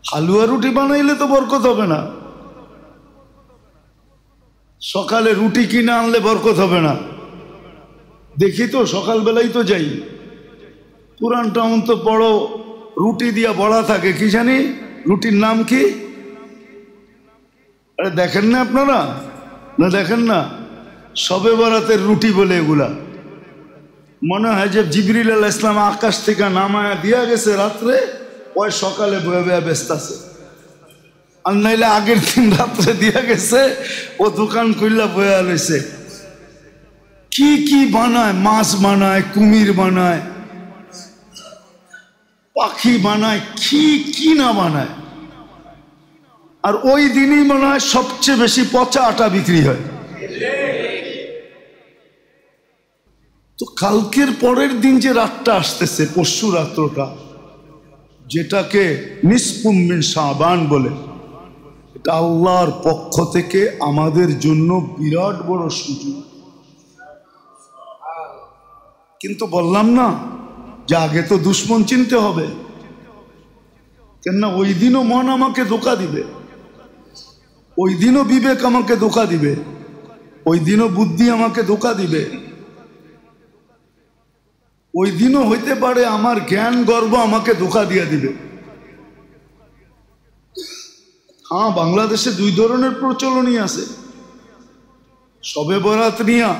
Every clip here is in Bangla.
হালুয়া রুটি বানাইলে তো বরকত হবে না, সকালে রুটি কিনে আনলে বরকত হবে না। দেখি তো সকালবেলাই তো যাই, পুরান টাউন তো বড় রুটি দিয়া বড়া থাকে, কি জানি রুটির নাম কি? আরে দেখেন না আপনারা, না দেখেন না? শবে বরাতের রুটি বলে এগুলা। মনে হয় যে জিবরিল আলাইহিস সালাম আকাশ থেকে নামায়া দিয়া গেছে রাত্রে, ওই সকালে বয়ে বয়ে ব্যস্ত আছে। আর নাইলে আগের দিন রাত্রে দিয়া গেছে, ও দোকান খুললা বয়ে লইছে। কি কি বানায়, মাছ বানায়, কুমির বানায়, পাখি বানায়, কি কি না বানায়। আর ওই দিনই মনে হয় সবচেয়ে বেশি পচা আটা বিক্রি হয়। তো কালকের পরের দিন যে রাতটা আসতেছে, পরশু রাত্রটা, যেটাকে নিসফুম মিন শাবান বলে, এটা আল্লাহর পক্ষ থেকে আমাদের জন্য বিরাট বড় সুযোগ। কিন্তু বললাম না যে আগে তো দুশ্মন চিনতে হবে, কেননা ওই দিনও মন আমাকে ধোঁকা দিবে, ওই দিনও বিবেক আমাকে ধোঁকা দিবে, ওই দিনও বুদ্ধি আমাকে ধোঁকা দিবে, ওই দিনও হইতে পারে আমার জ্ঞান গর্ব আমাকে ধোঁকা দিয়ে দিবে। হ্যাঁ, বাংলাদেশে দুই ধরনের প্রচলনই আছে শবে বরাত নিয়া।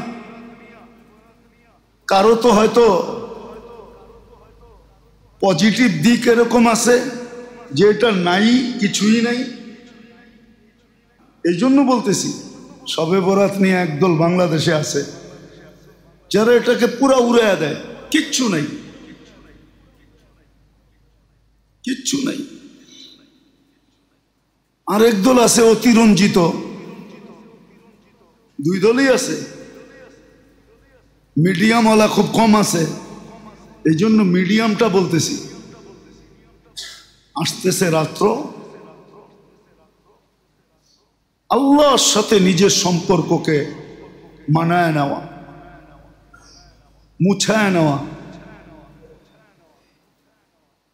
কারো তো হয়তো পজিটিভ দিক এরকম আছে যে এটা নাই, কিছুই নাই। এই জন্য বলতেছি, শবে বরাত নিয়ে একদল বাংলাদেশে আছে যারা এটাকে পুরা উড়াইয়া দেয়, কিচ্ছু নাই, কিচ্ছু নাই। আর একদল আছে অতিরঞ্জিত, দুই দলই আছে। মিডিয়ামওয়ালা খুব কম আছে, এই জন্য মিডিয়ামটা বলতেছি। আসতেছে রাত্র, আল্লাহর সাথে নিজের সম্পর্ককে মানায় নেওয়া, মুছায় নেওয়া,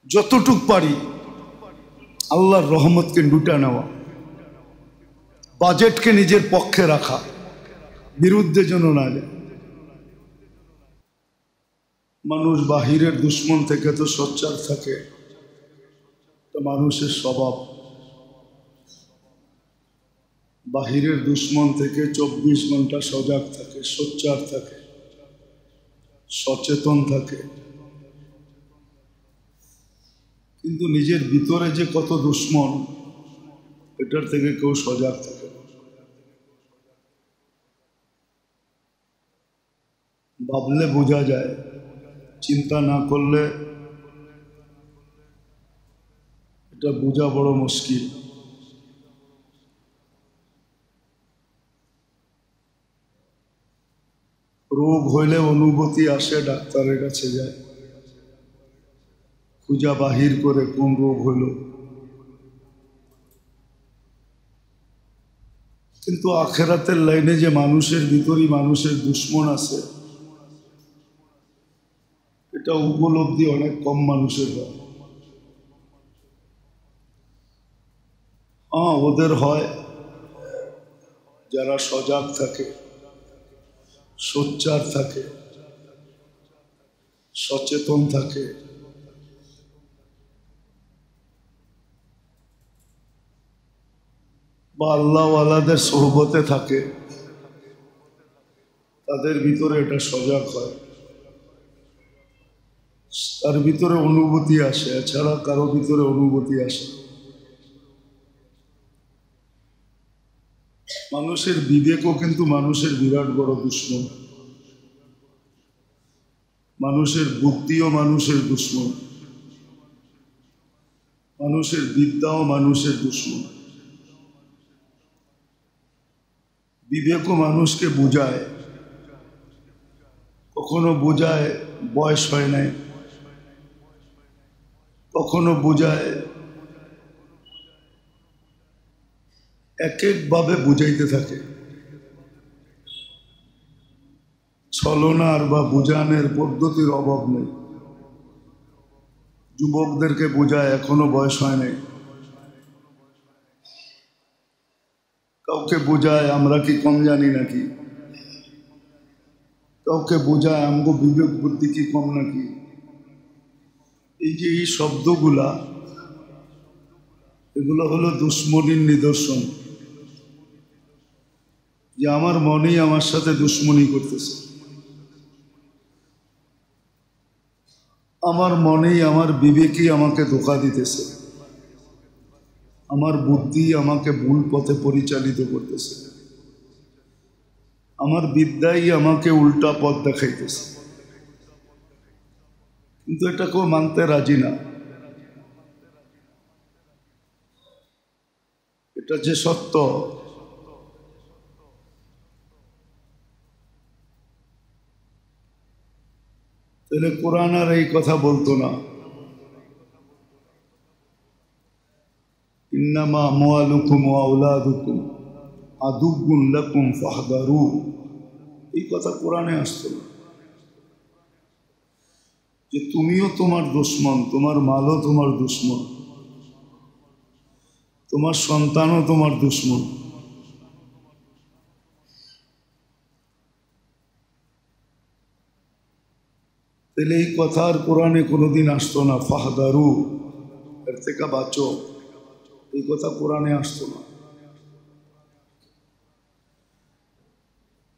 যতটুক পারি আল্লাহর রহমতকে লুটা নেওয়া, বাজেটকে নিজের পক্ষে রাখা, বিরুদ্ধে যেন না যায়। মানুষ বাহিরের দুশ্মন থেকে তো সোচ্চার থাকে, তো মানুষের স্বভাব বাহিরের দুশ্মন থেকে 24 ঘন্টা সজাগ থাকে, সোচ্চার থাকে, সচেতন থাকে। কিন্তু নিজের ভিতরে যে কত দুশ্মন, এটার থেকে কেউ সজাগ থাকে না। ভাবলে বোঝা যায়, চিন্তা না করলে এটা বোঝা বড় মুশকিল। রোগ হইলে অনুভূতি আসে, ডাক্তারের কাছে যায়, খুঁজা বাহির করে কোন রোগ হইল। কিন্তু আখেরাতের লাইনে যে মানুষের ভিতরই মানুষের দুশ্মন আছে, এটা উপলব্ধি অনেক কম মানুষের হয়। হ্যাঁ, ওদের হয় যারা সজাগ থাকে, সোচ্চার থাকে, সচেতন থাকে, বা আল্লাহওয়ালাদের সোহবতে থাকে, তাদের ভিতরে এটা সজাগ হয়, তার ভিতরে অনুভূতি আসে। এছাড়া কারো ভিতরে অনুভূতি আসে। মানুষের বিবেকও কিন্তু মানুষের বিরাট বড় দুশ্মন, মানুষের বুদ্ধিও মানুষের দুশ্মন, মানুষের বিদ্যাও মানুষের দুশ্মন। বিবেকও মানুষকে বোঝায়, কখনো বোঝায় বয়স হয় নাই, কখনো বোঝায় এক একভাবে বুঝাইতে থাকে। ছলনার বা বুঝানোর পদ্ধতির অভাব নেই। যুবকদেরকে বোঝায় এখনো বয়স হয় নাই, কাউকে বোঝায় আমরা কি কম জানি নাকি, কাউকে বোঝায় আমগো বিবেক বুদ্ধি কি কম নাকি। এই যে এই শব্দগুলা, এগুলো হলো দুশ্মনীর নিদর্শন, যে আমার মনেই আমার সাথে দুশ্মনী করতেছে, আমার মনেই আমার বিবেকই আমাকে ধোঁকা দিতেছে, আমার বুদ্ধি আমাকে ভুল পথে পরিচালিত করতেছে, আমার বিদ্যাই আমাকে উল্টা পথ দেখাইতেছে। কিন্তু এটা কেউ মানতে রাজি না। এটা যে সত্য, তাহলে কোরআন আর এই কথা বলতো না, ইন্নামা আমওয়ালুকুম ওয়া আওলাদুকুম আদুউন লাকুম ফাহদারু, এই কথা কোরআনে আসতো না। যে তুমিও তোমার দুশ্মন, তোমার মালও তোমার দুশ্মন, তোমার সন্তানও তোমার দুশ্মন। তাহলে এই কথা আর কোরআনে কোনোদিন আসতো না, ফাহদারু, এর থেকে বাঁচো, এই কথা কোরআনে আসতো না।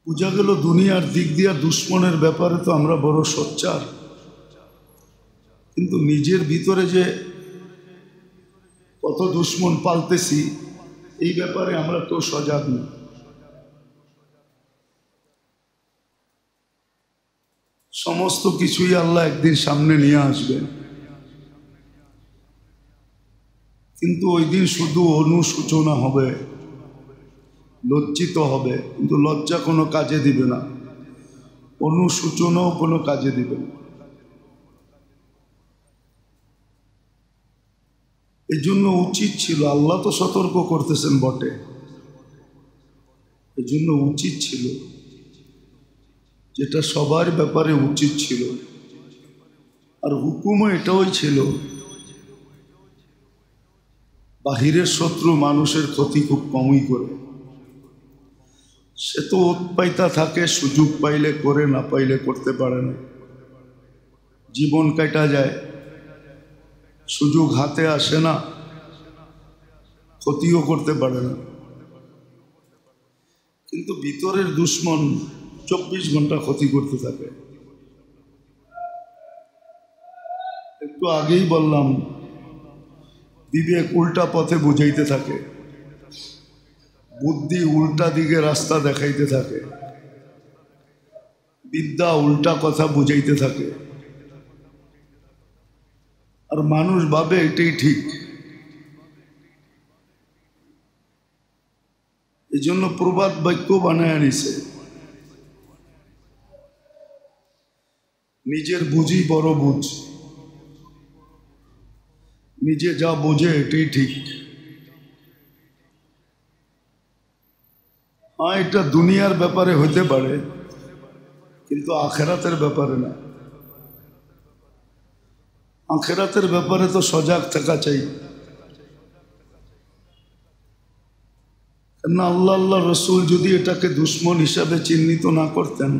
বোঝা গেল দুনিয়ার দিক দিয়া দুশ্মনের ব্যাপারে তো আমরা বড় সোচ্চার, কিন্তু নিজের ভিতরে যে কত দুশ্মন পালতেছি এই ব্যাপারে আমরা তো সজাগ নই। সমস্ত কিছুই আল্লাহ একদিন সামনে নিয়ে আসবেন, কিন্তু ওই দিন শুধু অনুশোচনা হবে, লজ্জিত হবে, কিন্তু লজ্জা কোনো কাজে দিবে না, অনুশোচনাও কোনো কাজে দিবে না। এই জন্য উচিত ছিল, আল্লাহ তো সতর্ক করতেছেন বটে, এই জন্য উচিত ছিল, যেটা সবার ব্যাপারে উচিত ছিল, আর হুকুমও এটাই ছিল, বাহিরের শত্রু মানুষের ক্ষতি খুব কমই করে, সে তো উৎপাইতা থাকে, সুযোগ পাইলে করে, না পাইলে করতে পারে না, জীবন কাটা যায়, সুযোগ হাতে আসে না, ক্ষতিও করতে পারে না। কিন্তু ভিতরের দুশ্মন 24 ঘন্টা ক্ষতি করতে থাকে। একটু আগেই বললাম, বিবেক উল্টা পথে বুঝাইতে থাকে, বুদ্ধি উল্টা দিকে রাস্তা দেখাইতে থাকে, বিদ্যা উল্টা কথা বুঝাইতে থাকে, আর মানুষ ভাবে এটাই ঠিক। এই জন্য প্রবাদ বাক্য বানায় আনিছে, নিজের বুঝি বড় বুঝ, নিজে যা বোঝে এটাই ঠিক। হ্যাঁ, এটা দুনিয়ার ব্যাপারে হইতে পারে, কিন্তু আখেরাতের ব্যাপারে না। আখেরাতের ব্যাপারে তো সজাগ থাকা চাই। কেননা আল্লাহ রসুল যদি এটাকে দুশ্মন হিসাবে চিহ্নিত না করতেন,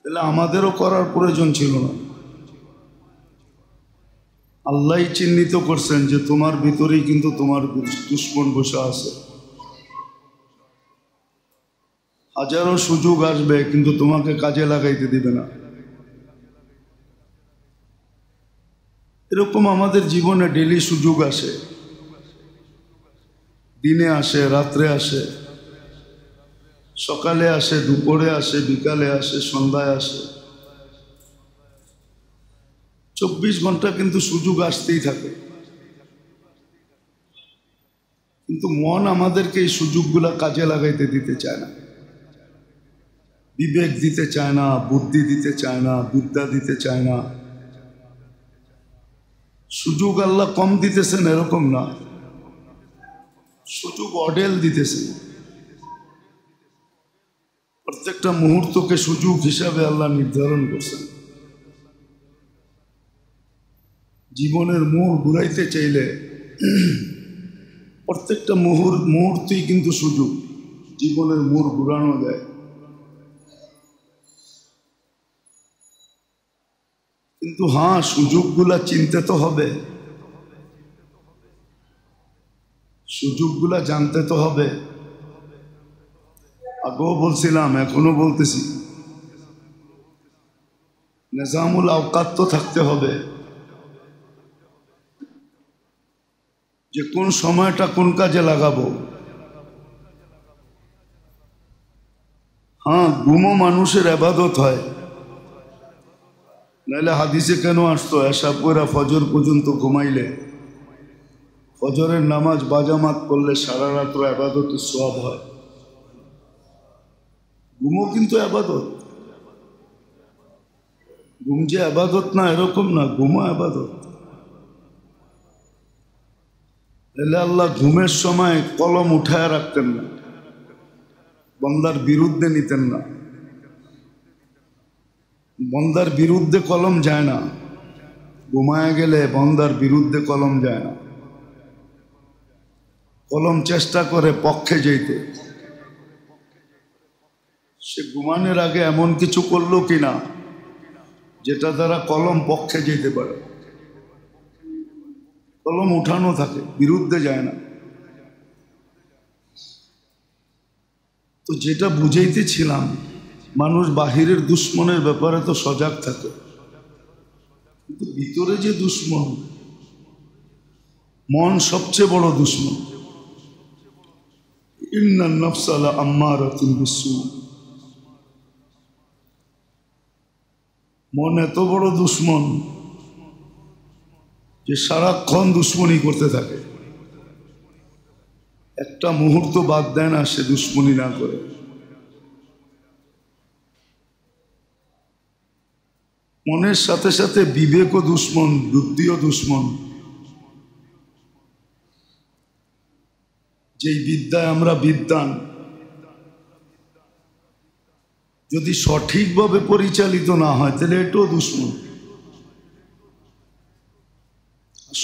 তাহলে আমাদেরও করার প্রয়োজন ছিল না। আল্লাহই চিহ্নিত করছেন যে তোমার ভিতরেই কিন্তু তোমার দুশ্মন বসে আছে। হাজারো সুযোগ আসবে, কিন্তু তোমাকে কাজে লাগাইতে দিবে না। এরকম আমাদের জীবনে ডেলি সুযোগ আসে, দিনে আসে, রাত্রে আসে, সকালে আসে, দুপুরে আসে, বিকালে আসে, সন্ধ্যায় আসে, 24 ঘন্টা কিন্তু সুযোগ আসতেই থাকে। কিন্তু মন আমাদেরকে এই সুযোগগুলা কাজে লাগাইতে দিতে চায় না, বিবেক দিতে চায় না, বুদ্ধি দিতে চায় না, বিদ্যা দিতে চায় না। সুযোগ আল্লাহ কম দিতেছেন এরকম না, সুযোগ অডেল দিতেছেন। প্রত্যেকটা মুহূর্তকে সুযোগ হিসাবে আল্লাহ নির্ধারণ করছেন। জীবনের মোড় ঘুরাইতে চাইলে প্রত্যেকটা মুহূর্তেই কিন্তু সুযোগ, জীবনের মোড় ঘুরানো যায়। কিন্তু হ্যাঁ, সুযোগগুলা চিনতে তো হবে, সুযোগগুলা জানতে তো হবে। আগেও বলছিলাম, এখনো বলতেছি, নিজামুল আওকাত তো থাকতে হবে, যে কোন সময়টা কোন কাজে লাগাবো। হ্যাঁ, ঘুমও মানুষের ইবাদত হয়, নাহলে হাদিসে কেন আসতো এসা পুরা ফজর পর্যন্ত ঘুমাইলে, ফজরের নামাজ বাজামাত করলে সারা রাত্র ইবাদতের সওয়াব হয়। ঘুমও কিন্তু ইবাদত। ঘুম যে ইবাদত না এরকম না, ঘুমও ইবাদত। তাহলে আল্লাহ ঘুমের সময় কলম উঠায় রাখতেন না, বান্দার বিরুদ্ধে নিতেন না। বান্দার বিরুদ্ধে কলম যায় না, ঘুমায় গেলে বান্দার বিরুদ্ধে কলম যায় না। কলম চেষ্টা করে পক্ষে যেতে। সে ঘুমানোর আগে এমন কিছু করলো কিনা যেটা দ্বারা কলম পক্ষে যেতে পারে। কলম উঠানো থাকে, বিরুদ্ধে যায় না। তো যেটা বুঝাইতেছিলাম, মানুষ বাহিরের দুশ্মনের ব্যাপারে তো সজাগ থাকে, কিন্তু ভিতরে যে দুশ্মন, মন সবচেয়ে বড় দুশ্মন। ইন্নান নাফসা লাআম্মারাতুন বিসসু। মন এত বড় দুশ্মন যে সারাক্ষণ দুশ্মনী করতে থাকে, একটা মুহূর্ত বাদ দেয় না সে দুশ্মনী না করে। মনের সাথে সাথে বিবেকও দুশ্মন, বুদ্ধিও দুশ্মন। যেই বিদ্যায় আমরা বিদ্বান, যদি সঠিকভাবে পরিচালিত না হয় তাহলে এটাও দুশ্মন।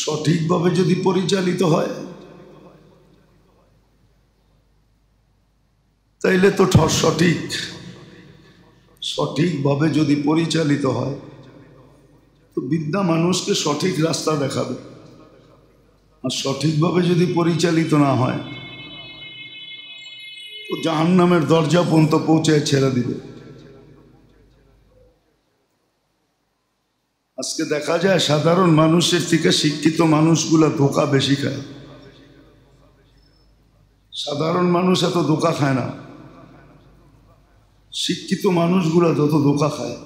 সঠিকভাবে যদি পরিচালিত হয় তাইলে তো সঠিক। সঠিকভাবে যদি পরিচালিত হয় তো বিদ্যা মানুষকে সঠিক রাস্তা দেখাবে, আর সঠিকভাবে যদি পরিচালিত না হয় তো জাহান্নামের দরজা পর্যন্ত পৌঁছায় ছেড়ে দিবে। আজকে দেখা যায় সাধারণ মানুষের থেকে শিক্ষিত মানুষগুলা ধোঁকা বেশি খায়। সাধারণ মানুষ এত ধোঁকা খায় না, শিক্ষিত মানুষগুলা যত ধোঁকা খায়।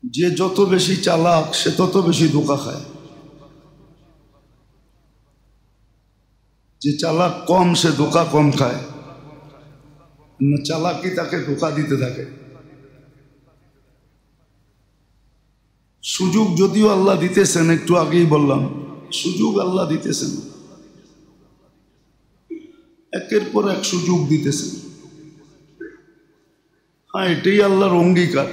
যে যত বেশি চালাক সে তত বেশি ধোঁকা খায়, যে চালাক কম সে ধোঁকা কম খায়। চালাকি তাকে ধোঁকা দিতে থাকে। সুযোগ যদিও আল্লাহ দিতেছেন, একটু আগেই বললাম, সুযোগ আল্লাহ দিতেছেন, একের পর এক সুযোগ দিতেছেন। হ্যাঁ, এটাই আল্লাহর অঙ্গীকার,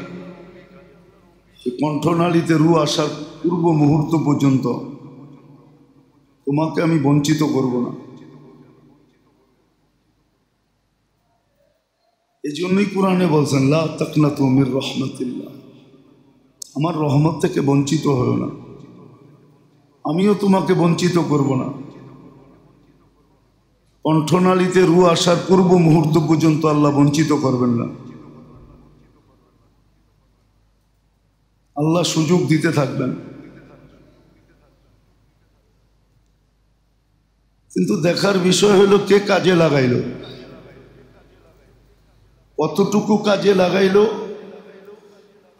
কণ্ঠনালীতে রু আসার পূর্ব মুহূর্ত পর্যন্ত তোমাকে আমি বঞ্চিত করব না। এই জন্যই কোরআনে বলছেন, লা তাকনাতু মির রাহমাতিল্লাহ, আমার রহমত থেকে বঞ্চিত হও না, আমিও তোমাকে বঞ্চিত করব না। কণ্ঠনালীতে রু আসার পূর্ব মুহূর্ত পর্যন্ত আল্লাহ বঞ্চিত করবেন না। আল্লাহ সুযোগ দিতে থাকবেন। কিন্তু দেখার বিষয় হলো কে কাজে লাগাইল, কতটুকু কাজে লাগাইল,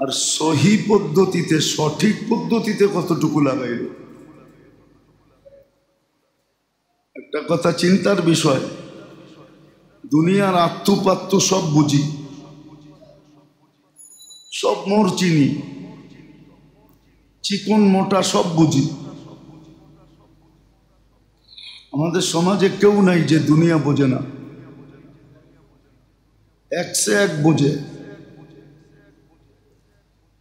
আর সহি পদ্ধতিতে, সঠিক পদ্ধতিতে কতটুকু লাগাইল। একটা কথা চিন্তার বিষয়, দুনিয়ার আত্মপাত্য সব বুঝি, সব মোর চিনি, চিকন মোটা সব বুঝি। আমাদের সমাজে কেউ নাই যে দুনিয়া বোঝে না, একসে এক বোঝে।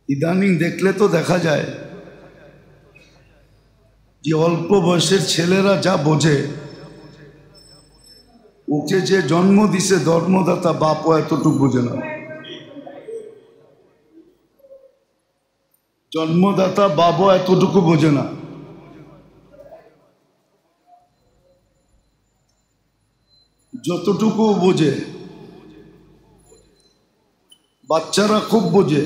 ইদানিং দেখলে তো দেখা যায় যে অল্প বয়সের ছেলেরা যা বোঝে, ওকে যে জন্ম দিছে ধর্মদাতা বাপও এতটুকু বোঝে না। জন্মদাতা বাবা এতটুকু বোঝে না। যতটুকু বোঝে বাচ্চারা খুব বোঝে।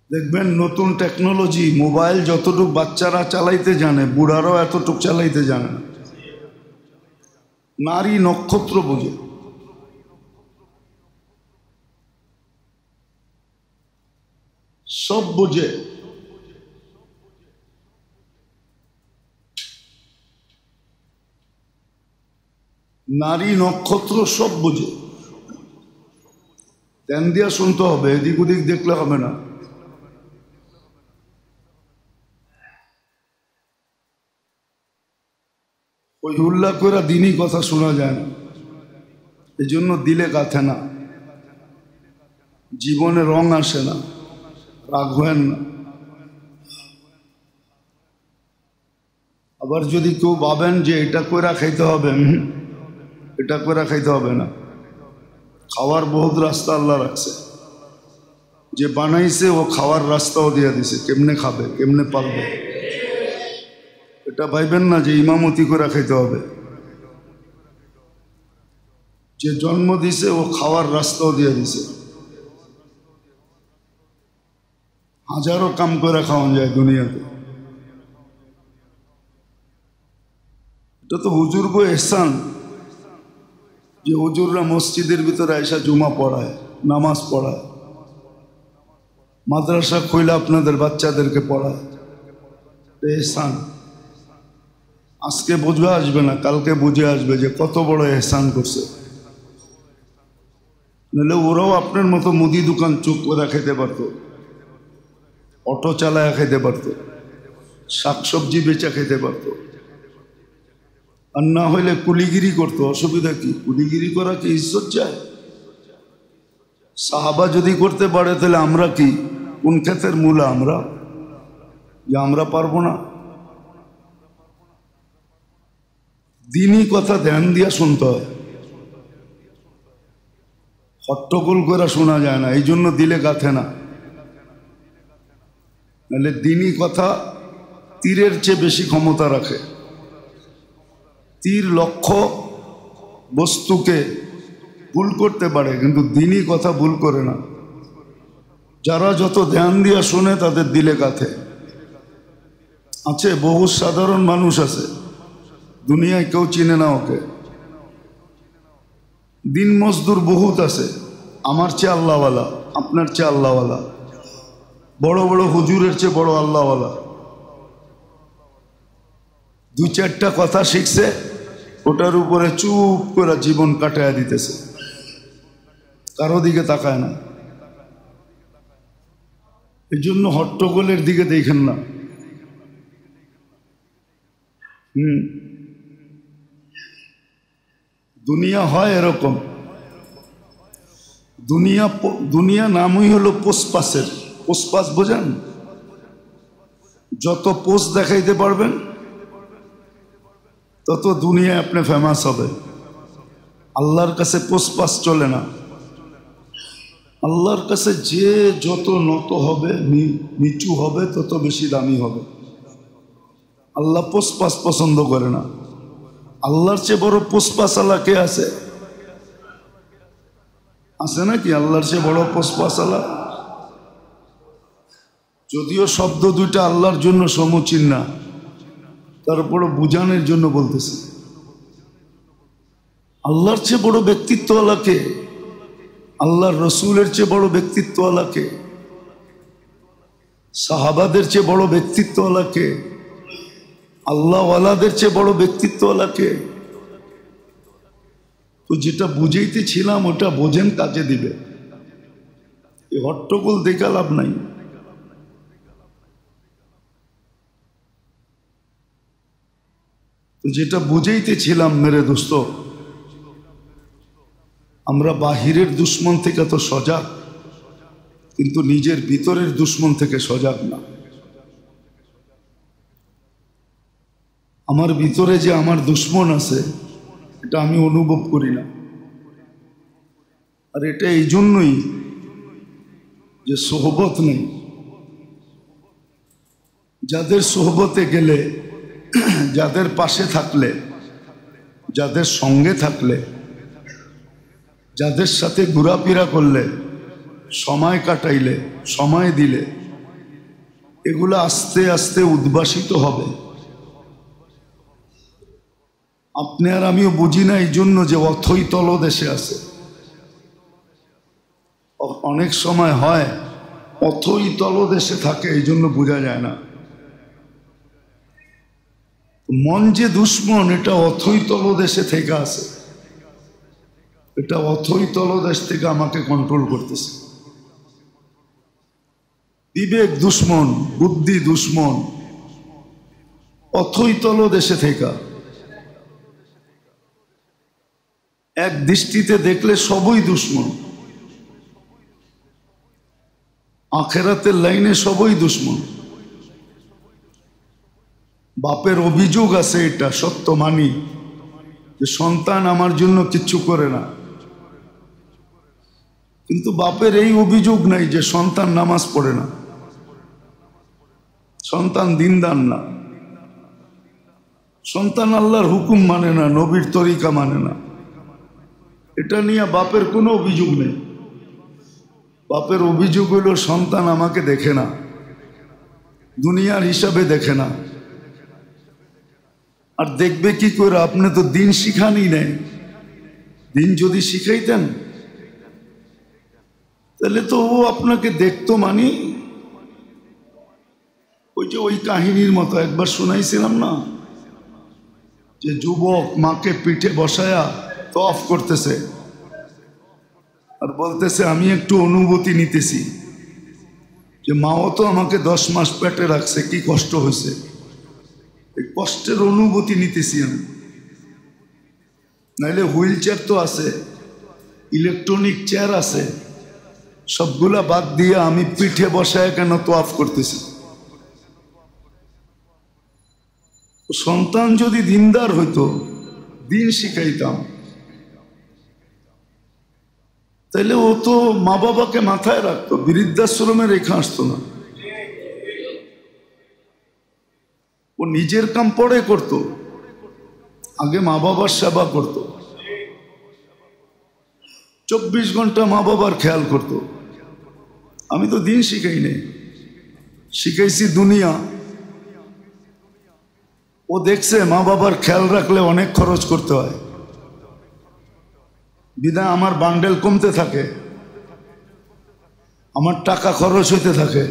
দেখবেন নতুন টেকনোলজি মোবাইল যতটুকু বাচ্চারা চালাইতে জানে, বুড়ারাও এতটুকু চালাইতে জানে না। নারী নক্ষত্র বোঝে, সব বোঝে। নারী নক্ষত্র সব বোঝে। ধ্যান দিয়া শুনতে হবে, এদিক ওদিক দেখলে হবে না। ওই উল্লাহ করে দিনই কথা শোনা যায় না, এই জন্য দিলে গাথে না, জীবনে রং আসে না। রাগ হয়েন না। আবার যদি কেউ ভাবেন যে এটা করে খাইতে হবে, এটা করে খাইতে হবে না। খাওয়ার বহুত রাস্তা আল্লাহ রাখছে, যে বানাইছে ও খাওয়ার রাস্তাও দিয়ে দিছে, কেমনে খাবে কেমনে পারবে। এটা ভাইবেন না যে ইমামতি করে খাইতে হবে। যে জন্ম দিছে ও খাওয়ার রাস্তাও দিয়ে দিছে। হাজারো কাম করে খাওয়ান যায় দুনিয়াতে। এটা তো হুজুর গো এহসান, যে হুজুররা মসজিদের ভিতরে আয়সা জুমা পড়ায়, নামাজ পড়ায়, মাদ্রাসা খুলে আপনাদের বাচ্চাদেরকে পড়ায়। এহসান আজকে বুঝে আসবে না, কালকে বুঝে আসবে যে কত বড় এহসান করছে। নাহলে ওরাও আপনার মতো মুদি দোকান চুপ করে খেতে পারতো, অটো চালায় খেতে পারতো, শাকসবজি বেচা খেতে পারতো। আর না হইলে কুলিগিরি করতো। অসুবিধা কি? কুলিগিরি করা কি ইজ্জত যায়? সাহাবা যদি করতে পারে তাহলে আমরা কি কোন ক্ষেতের মূলা? আমরা যে আমরা পারবো না? দিনই কথা ধ্যান দিয়া শুনতে হয়, হট্টগোল করে শোনা যায় না। এই জন্য দিলে গাথে না। নাহলে দিনই কথা তীরের চেয়ে বেশি ক্ষমতা রাখে। তীর লক্ষ্য বস্তুকে ভুল করতে পারে, কিন্তু দিনই কথা ভুল করে না। যারা যত ধ্যান দিয়া শোনে তাদের দিলে গাথে। আছে বহু সাধারণ মানুষ আছে, দুনিয়ায় কেউ চিনে না ওকে। দিন মজদুর বহুত আছে, আমার চেয়ে আল্লাহওয়ালা, আপনার চেয়ে আল্লাহওয়ালা, বড় বড় হুজুরের চেয়ে বড় আল্লাহওয়ালা। দু চারটা কথা শিখছে, ওটার উপরে চুপ করে জীবন কাটায় দিতেছে, কারো দিকে তাকায় না। এই জন্য হট্টগোলের দিকে দেখেন না। দুনিয়া হয় এরকম। দুনিয়া নামই হলো পোষপাসের। পোষপাস বোঝেন? যত পোষ দেখাইতে পারবেন তত দুনিয়ায় আপনি ফেমাস হবে। আল্লাহর কাছে পোষপাস চলে না। আল্লাহর কাছে যে যত নত হবে, নিচু হবে, তত বেশি দামি হবে। আল্লাহ পোষপাস পছন্দ করে না। আল্লাহর চেয়ে বড় পোষপাস আল্লাহ কে আছে? আছে নাকি আল্লাহর চেয়ে বড় পোষপাস আল্লাহ? যদিও শব্দ দুইটা আল্লাহর জন্য সমুচীন না, তারপরে বুঝানোর জন্য বলতেছি। আল্লাহর চেয়ে বড় ব্যক্তিত্বওয়ালা কে? আল্লাহর রসুলের চেয়ে বড় ব্যক্তিত্বওয়ালা কে? সাহাবাদের চেয়ে বড় ব্যক্তিত্বওয়ালা কে? আল্লাহওয়ালাদের চেয়ে বড় ব্যক্তিত্বওয়ালা কে? তো যেটা বুঝাইতেছিলাম ওটা বোঝেন, কাজে দিবে। এই হট্টগোল দেখে লাভ নাই। তো যেটা বুঝাইতেছিলাম মেরে দোস্ত, আমরা বাহিরের দুশ্মন থেকে তো সজাগ, কিন্তু নিজের ভিতরের দুশ্মন থেকে সজাগ না। আমার ভিতরে যে আমার দুশ্মন আছে এটা আমি অনুভব করি না। আর এটা এই জন্যই যে সোহবত নেই। যাদের সোহবতে গেলে, যাদের পাশে থাকলে, যাদের সঙ্গে থাকলে, যাদের সাথে ঘোরাফেরা করলে, সময় কাটাইলে, সময় দিলে, এগুলো আস্তে আস্তে উদ্ভাসিত হবে। আপনি আর আমিও বুঝি না এই জন্য যে অথই তলদেশে আছে। অনেক সময় হয় অথই তলদেশে থাকে, এই জন্য বোঝা যায় না। মন যে দুশ্মন এটা অথই তলদেশে থেকে আছে, এটা অথই তলদেশ থেকে আমাকে কন্ট্রোল করতেছে। বিবেক দুশ্মন, বুদ্ধি দুশ্মন, অথই তলদেশে থেকে। এক দৃষ্টিতে দেখলে সবই দুশ্মন, আখেরাতের লাইনে সবই দুশ্মন। বাপের অভিযোগ আছে, এটা সত্য মানি, যে সন্তান আমার জন্য কিচ্ছু করে না। কিন্তু বাপের এই অভিযোগ নাই যে সন্তান নামাজ পড়ে না, সন্তান দিনদার না, সন্তান আল্লাহর হুকুম মানে না, নবীর তরিকা মানে না। এটা নিয়ে বাপের কোনো অভিযোগ নেই। বাপের অভিযোগ হলো সন্তান আমাকে দেখে না, দুনিয়ার হিসাবে দেখে না। আর দেখবে কি করে? আপনি তো দিন শিখানি নেই। দিন যদি শিখাইতেন তাহলে তো ও আপনাকে দেখতো। মানি ওই যে ওই কাহিনীর মতো একবার শোনাইছিলাম না, যে যুবক মাকে পিঠে বসায়া তফ করতেছে আর বলতেছে আমি একটু অনুভূতি নিতেছি যে মাও তো আমাকে 10 মাস পেটে রাখছে, কি কষ্ট হয়েছে, এই কষ্টের অনুভূতি নিতেছি আমি। নাইলে হুইল চেয়ার তো আছে, ইলেকট্রনিক চেয়ার আছে, সবগুলা বাদ দিয়ে আমি পিঠে বসায় কেন তোয়াফ করতেছি? সন্তান যদি দিনদার হইতো, দিন শিখাইতাম, তাইলে ও তো মা বাবাকে মাথায় রাখতো, বৃদ্ধাশ্রমে রেখে আসতো না। ও নিজের কাম পরে করত, আগে মা বাবার সেবা করত, 24 ঘন্টা মা বাবার খেয়াল করত। আমি তো দিন শিখাই নেই, শিখাইছি দুনিয়া। ও দেখছে মা বাবার খেয়াল রাখলে অনেক খরচ করতে হয়, বিধায় আমার বান্ডেল কমতে থাকে, আমার টাকা খরচ হইতে থাকে।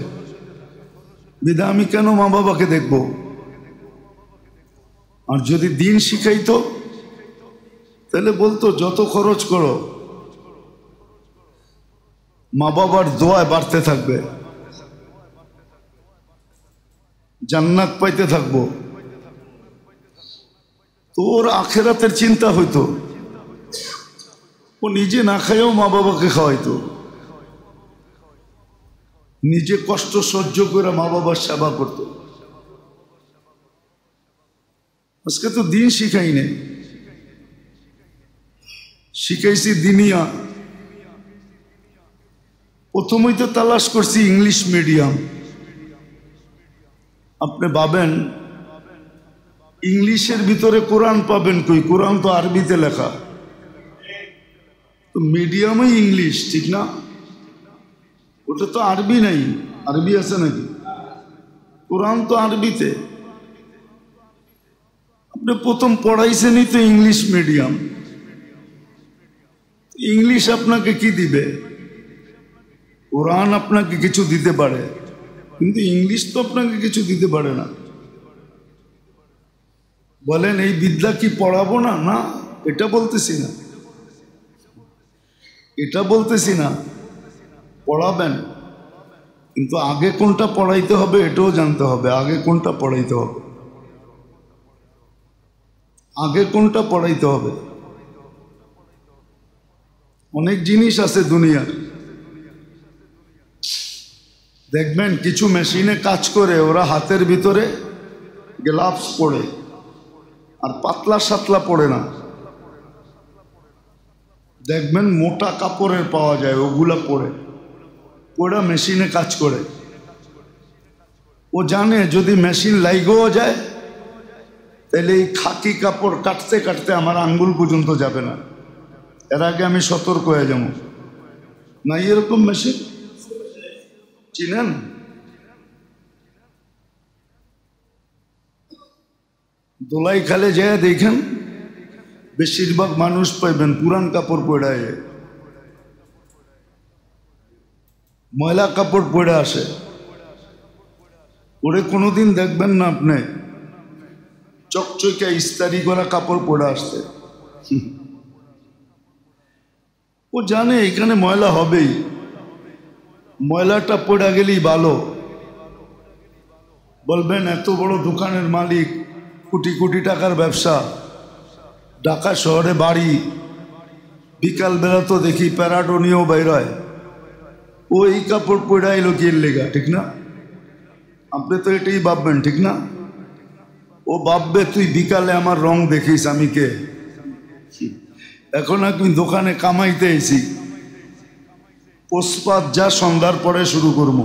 বিধায় আমি কেন মা বাবাকে দেখব? আর যদি দিন শিখাইতো তাহলে বলতো যত খরচ করো মা বাবার দোয়ায় বাড়তে থাকবে, জান্নাত পাইতে থাকবো। তোর আখেরাতের চিন্তা হইতো। ও নিজে না খাইও মা বাবাকে খাওয়াইতো, নিজে কষ্ট সহ্য করে মা বাবার সেবা করত। আজকে তো দিন শিখাই নেই, শিখাইছি দিনিয়া। প্রথমেই তো তালাশ করছি ইংলিশ মিডিয়াম। আপনি ভাবেন ইংলিশের ভিতরে কোরআন পাবেন কই? কোরআন তো আরবিতে লেখা, তো মিডিয়ামই ইংলিশ, ঠিক না? ওটা তো আরবি নাই, আরবি আছে নাকি? কোরআন তো আরবিতে। আপনি প্রথম পড়াইছেনই তো ইংলিশ মিডিয়াম। ইংলিশ আপনাকে কি দিবে? কোরআন আপনাকে কিছু দিতে পারে, কিন্তু ইংলিশ তো আপনাকে কিছু দিতে পারে না। বলেন এই বিদ্যা কি পড়াবো না? না, এটা বলতেছি না, এটা বলতেছি না। পড়াবেন, কিন্তু আগে কোনটা পড়াইতে হবে এটাও জানতে হবে। আগে কোনটা পড়াইতে হবে, আগে কোনটা পড়াইতে হবে। অনেক জিনিস আছে দুনিয়ার, দেখবেন কিছু মেশিনে কাজ করে ওরা হাতের ভিতরে গ্লাভস পরে, আর পাতলা সাতলা পরে না। দেখবেন মোটা কাপড়ের পাওয়া যায়, ওগুলা পরে ওরা মেশিনে কাজ করে। ও জানে যদি মেশিন লাইগও যায় তাহলে এই খাকি কাপড় কাটতে কাটতে আমার আঙ্গুল পর্যন্ত যাবে না, এর আগে আমি সতর্ক হয়ে যাব। না এরকম মেশিন চিনেন? দোলাই খালে যায় দেখেন বেশিরভাগ মানুষ পাইবেন পুরান কাপড় পরে, ময়লা কাপড় পরে আসে। ওরে কোনোদিন দেখবেন না আপনি চকচকে ইস্তারি করা কাপড় পরে আসতে। ও জানে এখানে ময়লা হবেই, ময়লাটা পড়ে গেলেই ভালো। বলবেন এত বড় দোকানের মালিক, কোটি কোটি টাকার ব্যবসা, ঢাকা শহরে বাড়ি, বিকালবেলা তো দেখি প্যারাডো নিয়েও বেরোয়, ও এই কাপড় পরে এলো কি লেগা, ঠিক না? আপনি তো এটাই ভাববেন, ঠিক না? ও ভাববে তুই বিকালে আমার রং দেখিস আমি কে। এখন আমি দোকানে কামাইতে এসি, পোষপাত যা সন্ধ্যার পরে শুরু করবো,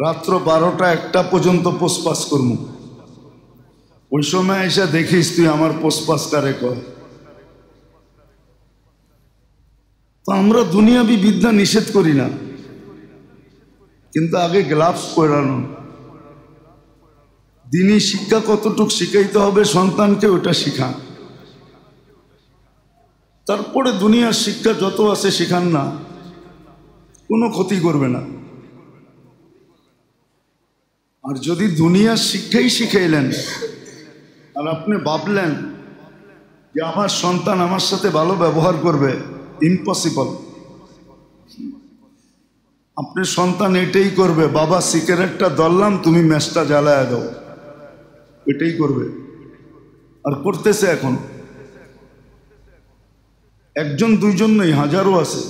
রাত্র 12টা 1টা পর্যন্ত পোষপাস করবো। ওই সময় এসে দেখিস তুই আমার পোষপাস কারে কয়। তো আমরা দুনিয়াবি বিদ্যা নিষেধ করি না, কিন্তু আগে গ্লাভস পরানো। দিনই শিক্ষা কতটুক শিখাইতে হবে সন্তানকে ওটা শিখান, তারপরে দুনিয়ার শিক্ষা যত আছে শিখান না, কোনো ক্ষতি করবে না। আর যদি দুনিয়ার শিক্ষাই শিখাইলেন আর আপনি ভাবলেন যে আমার সন্তান আমার সাথে ভালো ব্যবহার করবে, ইম্পসিবল। আপনি সন্তান এটাই করবে, বাবা সিগারেটটা ধরলাম তুমি ম্যাচটা জ্বালায় দাও, এটাই করবে। আর করতেছে এখন, একজন দুইজন নেই, হাজারো আছে,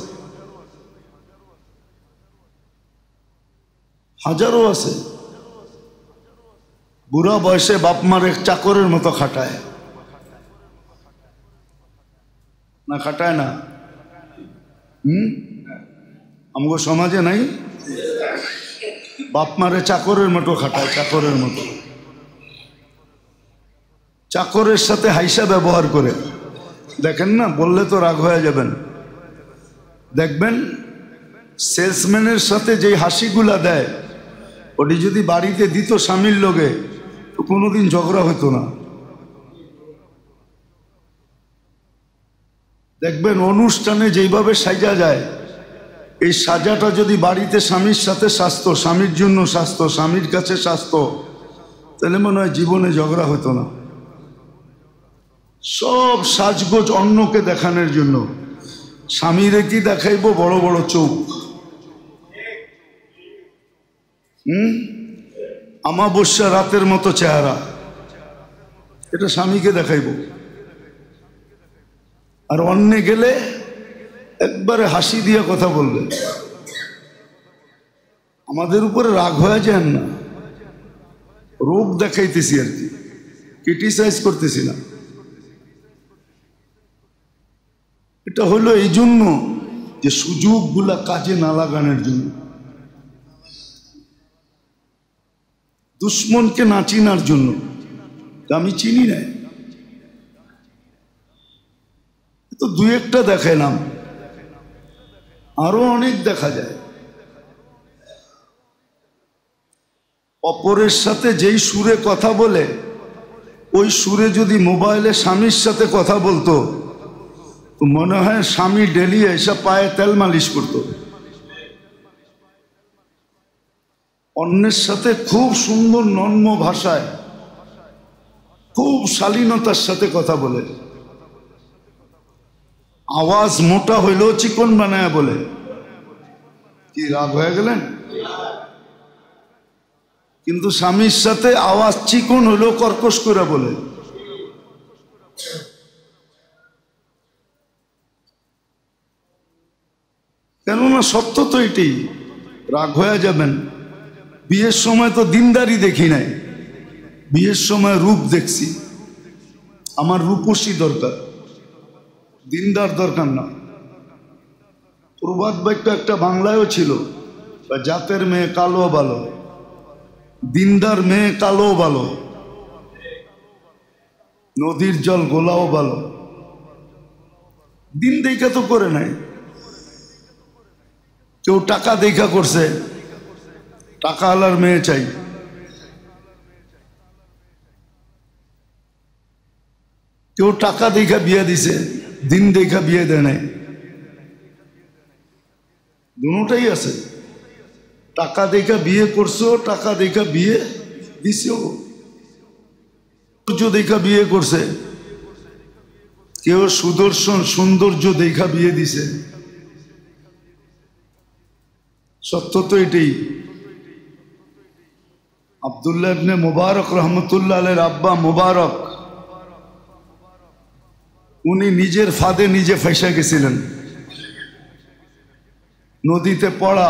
হাজারো আছে। বুড়া বয়সে বাপ মার এক চাকরের মতো খাটায় না, খাটায় না? আমগো সমাজে নাই? বাপ মারে চাকরের মতো খাটায়, চাকরের মতো, চাকরের সাথে হাইসা ব্যবহার করে। দেখেন না, বললে তো রাগ হয়ে যাবেন। দেখবেন সেলসম্যানের সাথে যে হাসিগুলা দেয়, ওটি যদি বাড়িতে দিত স্বামীর লোকে তো কোনোদিন ঝগড়া হতো না। দেখবেন অনুষ্ঠানে যেইভাবে সাজা যায়, এই সাজাটা যদি বাড়িতে স্বামীর সাথে স্বাস্থ্য, স্বামীর জন্য স্বাস্থ্য, স্বামীর কাছে স্বাস্থ্য, তাহলে মনে হয় জীবনে ঝগড়া হতো না। সব সাজগোজ অন্যকে দেখানোর জন্য। স্বামীরে কি দেখাইবো? বড় বড় চোখ, আমাবস্যা রাতের মতো চেহারা, এটা স্বামীকে দেখাইব। আর অন্যে গেলে একবারে হাসি দিয়ে কথা বলবে। আমাদের উপরে রাগ হয়ে যান না, রোগ দেখাইতেছি আর কি, ক্রিটিসাইজ করতেছি না। এটা হলো এই জন্য যে সুযোগগুলা কাজে না লাগানোর জন্য, দুশ্মনকে না চিনার জন্য। আমি চিনি না, তো দুই একটা দেখাইলাম, আরো অনেক দেখা যায়। অপরের সাথে যেই সুরে কথা বলে, ওই সুরে যদি মোবাইলে স্বামীর সাথে কথা বলতো তো মনে হয় স্বামী ডেলি এসে পায়ে তেল মালিশ করতো। অন্যের সাথে খুব সুন্দর নর্ম ভাষায়, খুব শালীনতার সাথে কথা বলে, আওয়াজ মোটা হইলেও চিকন বানায় বলে। কি রাগ হয়ে গেলেন? কিন্তু স্বামীর সাথে আওয়াজ চিকন হইলেও কর্কশ করে বলে। কেননা সত্য তো এটাই। রাগ হয়ে যাবেন। বিয়ের সময় তো দিনদারি দেখি নাই, বিয়ের সময় রূপ দেখছি। আমার রূপসী দরকার, দিনদার দরকার না। প্রবাদ বাক্য একটা বাংলায়ও ছিল, জাতের মেয়ে কালো ভালো, দিনদার মেয়ে কালো ভালো, নদীর জল গোলাও ভালো। দিন দেখা তো করে নাই, কেউ টাকা দেখা করছে, টাকা আলার মেয়ে চাই। কেউ টাকা দেখা বিয়ে দিছে, দিন দেখা বিয়ে দেয় নাই। দুটাই আছে, টাকা দেখা বিয়ে করছো, টাকা দেখা বিয়ে দিছো, সৌন্দর্য দেখা বিয়ে করছে, কেউ সুদর্শন সৌন্দর্য দেখা বিয়ে দিছে। সত্য তো এটাই। আব্দুল্লাহ ইবনে মুবারক রহমতুল্লাহ আলাইহির আব্বা মুবারক, উনি নিজের ফাঁদে নিজে ফাঁসা গেছিলেন। নদীতে পড়া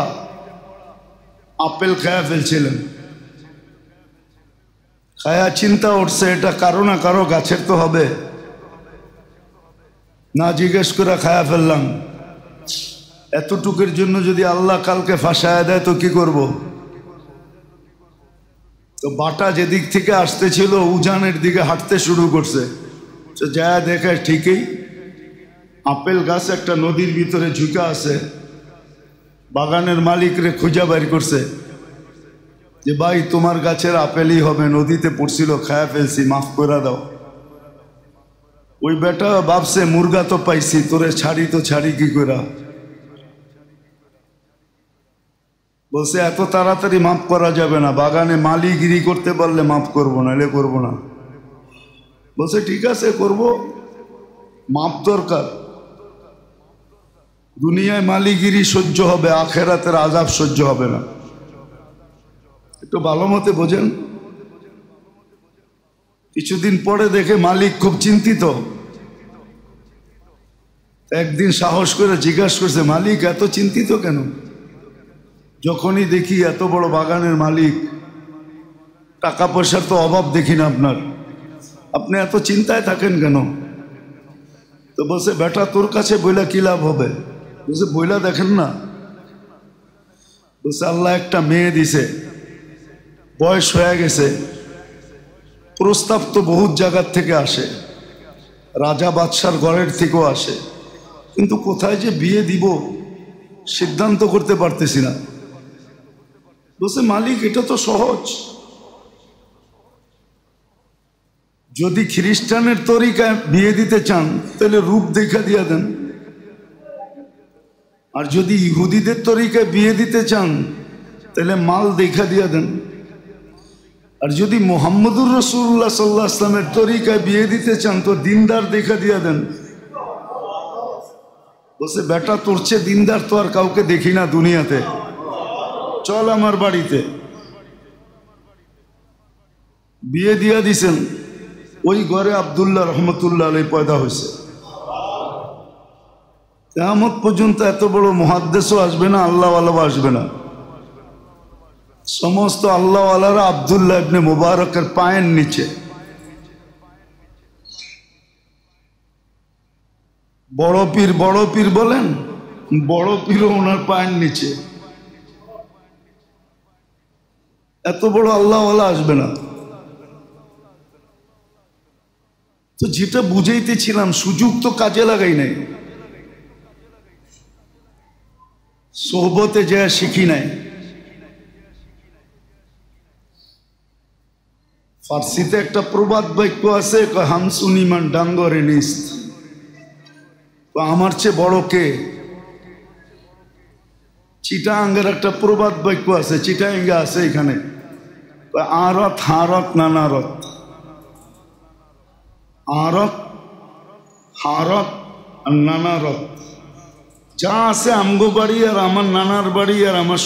আপেল খায়া ফেলছিলেন, খায়া চিন্তা উঠছে এটা কারো না কারো গাছের তো হবে, না জিজ্ঞেস করে খায়া ফেললাম। এতটুকুর জন্য যদি আল্লাহ কালকে ফাঁসায় দেয় তো কি করব? তো বাটা যেদিক থেকে আসতেছিল উজানের দিকে হাঁটতে শুরু করছে, তো যা দেখে ঠিকই আপেল গাছ একটা নদীর ভিতরে ঝুঁকা আছে। বাগানের মালিকরে খুঁজা বের করছে যে ভাই তোমার গাছের আপেলই হবে, নদীতে পড়ছিল খায়া ফেলছি, মাফ করে দাও। ওই বেটা ভাবছে মুরগা তো পাইছি, তোরে ছাড়ি তো ছাড়ি কি করে। বলছে এত তাড়াতাড়ি মাফ করা যাবে না, বাগানে মালিগিরি করতে পারলে মাফ করবো, নাহলে করবো না। বলছে ঠিক আছে করব, মাপ দরকার। দুনিয়ায় মালিগিরি সহ্য হবে, আখেরাতের আযাব সহ্য হবে না। একটু ভালো মতে বোঝেন। কিছুদিন পরে দেখে মালিক খুব চিন্তিত। একদিন সাহস করে জিজ্ঞাসা করছে, মালিক এত চিন্তিত কেন? যখনই দেখি এত বড় বাগানের মালিক, টাকা পয়সার তো অভাব দেখি না আপনার, আপনি এত চিন্তায় থাকেন কেন? তো বলছে বেটা তোর কাছে বইলা কি লাভ হবে? বলছে বইলা দেখেন না। বলছে আল্লাহ একটা মেয়ে দিছে, বয়স হয়ে গেছে, প্রস্তাব তো বহুত জায়গার থেকে আসে, রাজা বাদশার ঘরের থেকেও আসে, কিন্তু কোথায় যে বিয়ে দিব সিদ্ধান্ত করতে পারতেছি না। বলছে মালিক এটা তো সহজ, যদি খ্রিস্টানের তরিকায় বিয়ে দিতে চান তাহলে রূপ দেখা দিয়া দেন, আর যদি ইহুদিদের তরিকায় বিয়ে দিতে চান তাহলে মাল দেখা দিয়া দেন, আর যদি মুহাম্মদুর রাসূলুল্লাহ সাল্লাল্লাহু আলাইহি ওয়াসাল্লামের তরিকায় বিয়ে দিতে চান তো দিনদার দেখা দিয়া দেন। বলছে বেটা তোর চেয়ে দিনদার তো আর কাউকে দেখি না দুনিয়াতে, চল আমার বাড়িতে। বিয়ে দিয়া দিছেন, ওই ঘরে আব্দুল্লাহ রহমতুল্লাহ আলাইহি পয়দা হয়েছে। কিয়ামত পর্যন্ত এত বড় মুহাদ্দিসও আসবে না, আল্লাহওয়ালাও আসবে না। সমস্ত আল্লাহওয়ালারা আব্দুল্লাহ ইবনে মুবারকের পায়ের নিচে। বড় পীর বলেন, বড় পীরও ওনার পায়ের নিচে। এত বড় আল্লাহওয়ালা আসবে না। তো যেটা বুঝাইতেছিলাম, সুযোগ তো কাজে লাগাই নাই, সোহবতে যা শিখি নাই। ফার্সিতে একটা প্রবাদ বাক্য আছে, হামসুনিমান ডাঙ্গরে নিস্ত, আমার চেয়ে বড় কে? চিটাঙ্গের একটা প্রবাদ বাক্য আছে, চিটাঙ্গে আছে এখানে, আরত হারত নানারত, আরত হারত আর নানারত। যা আছে আমগো বাড়ি আর আমার নানার বাড়ি আর আমার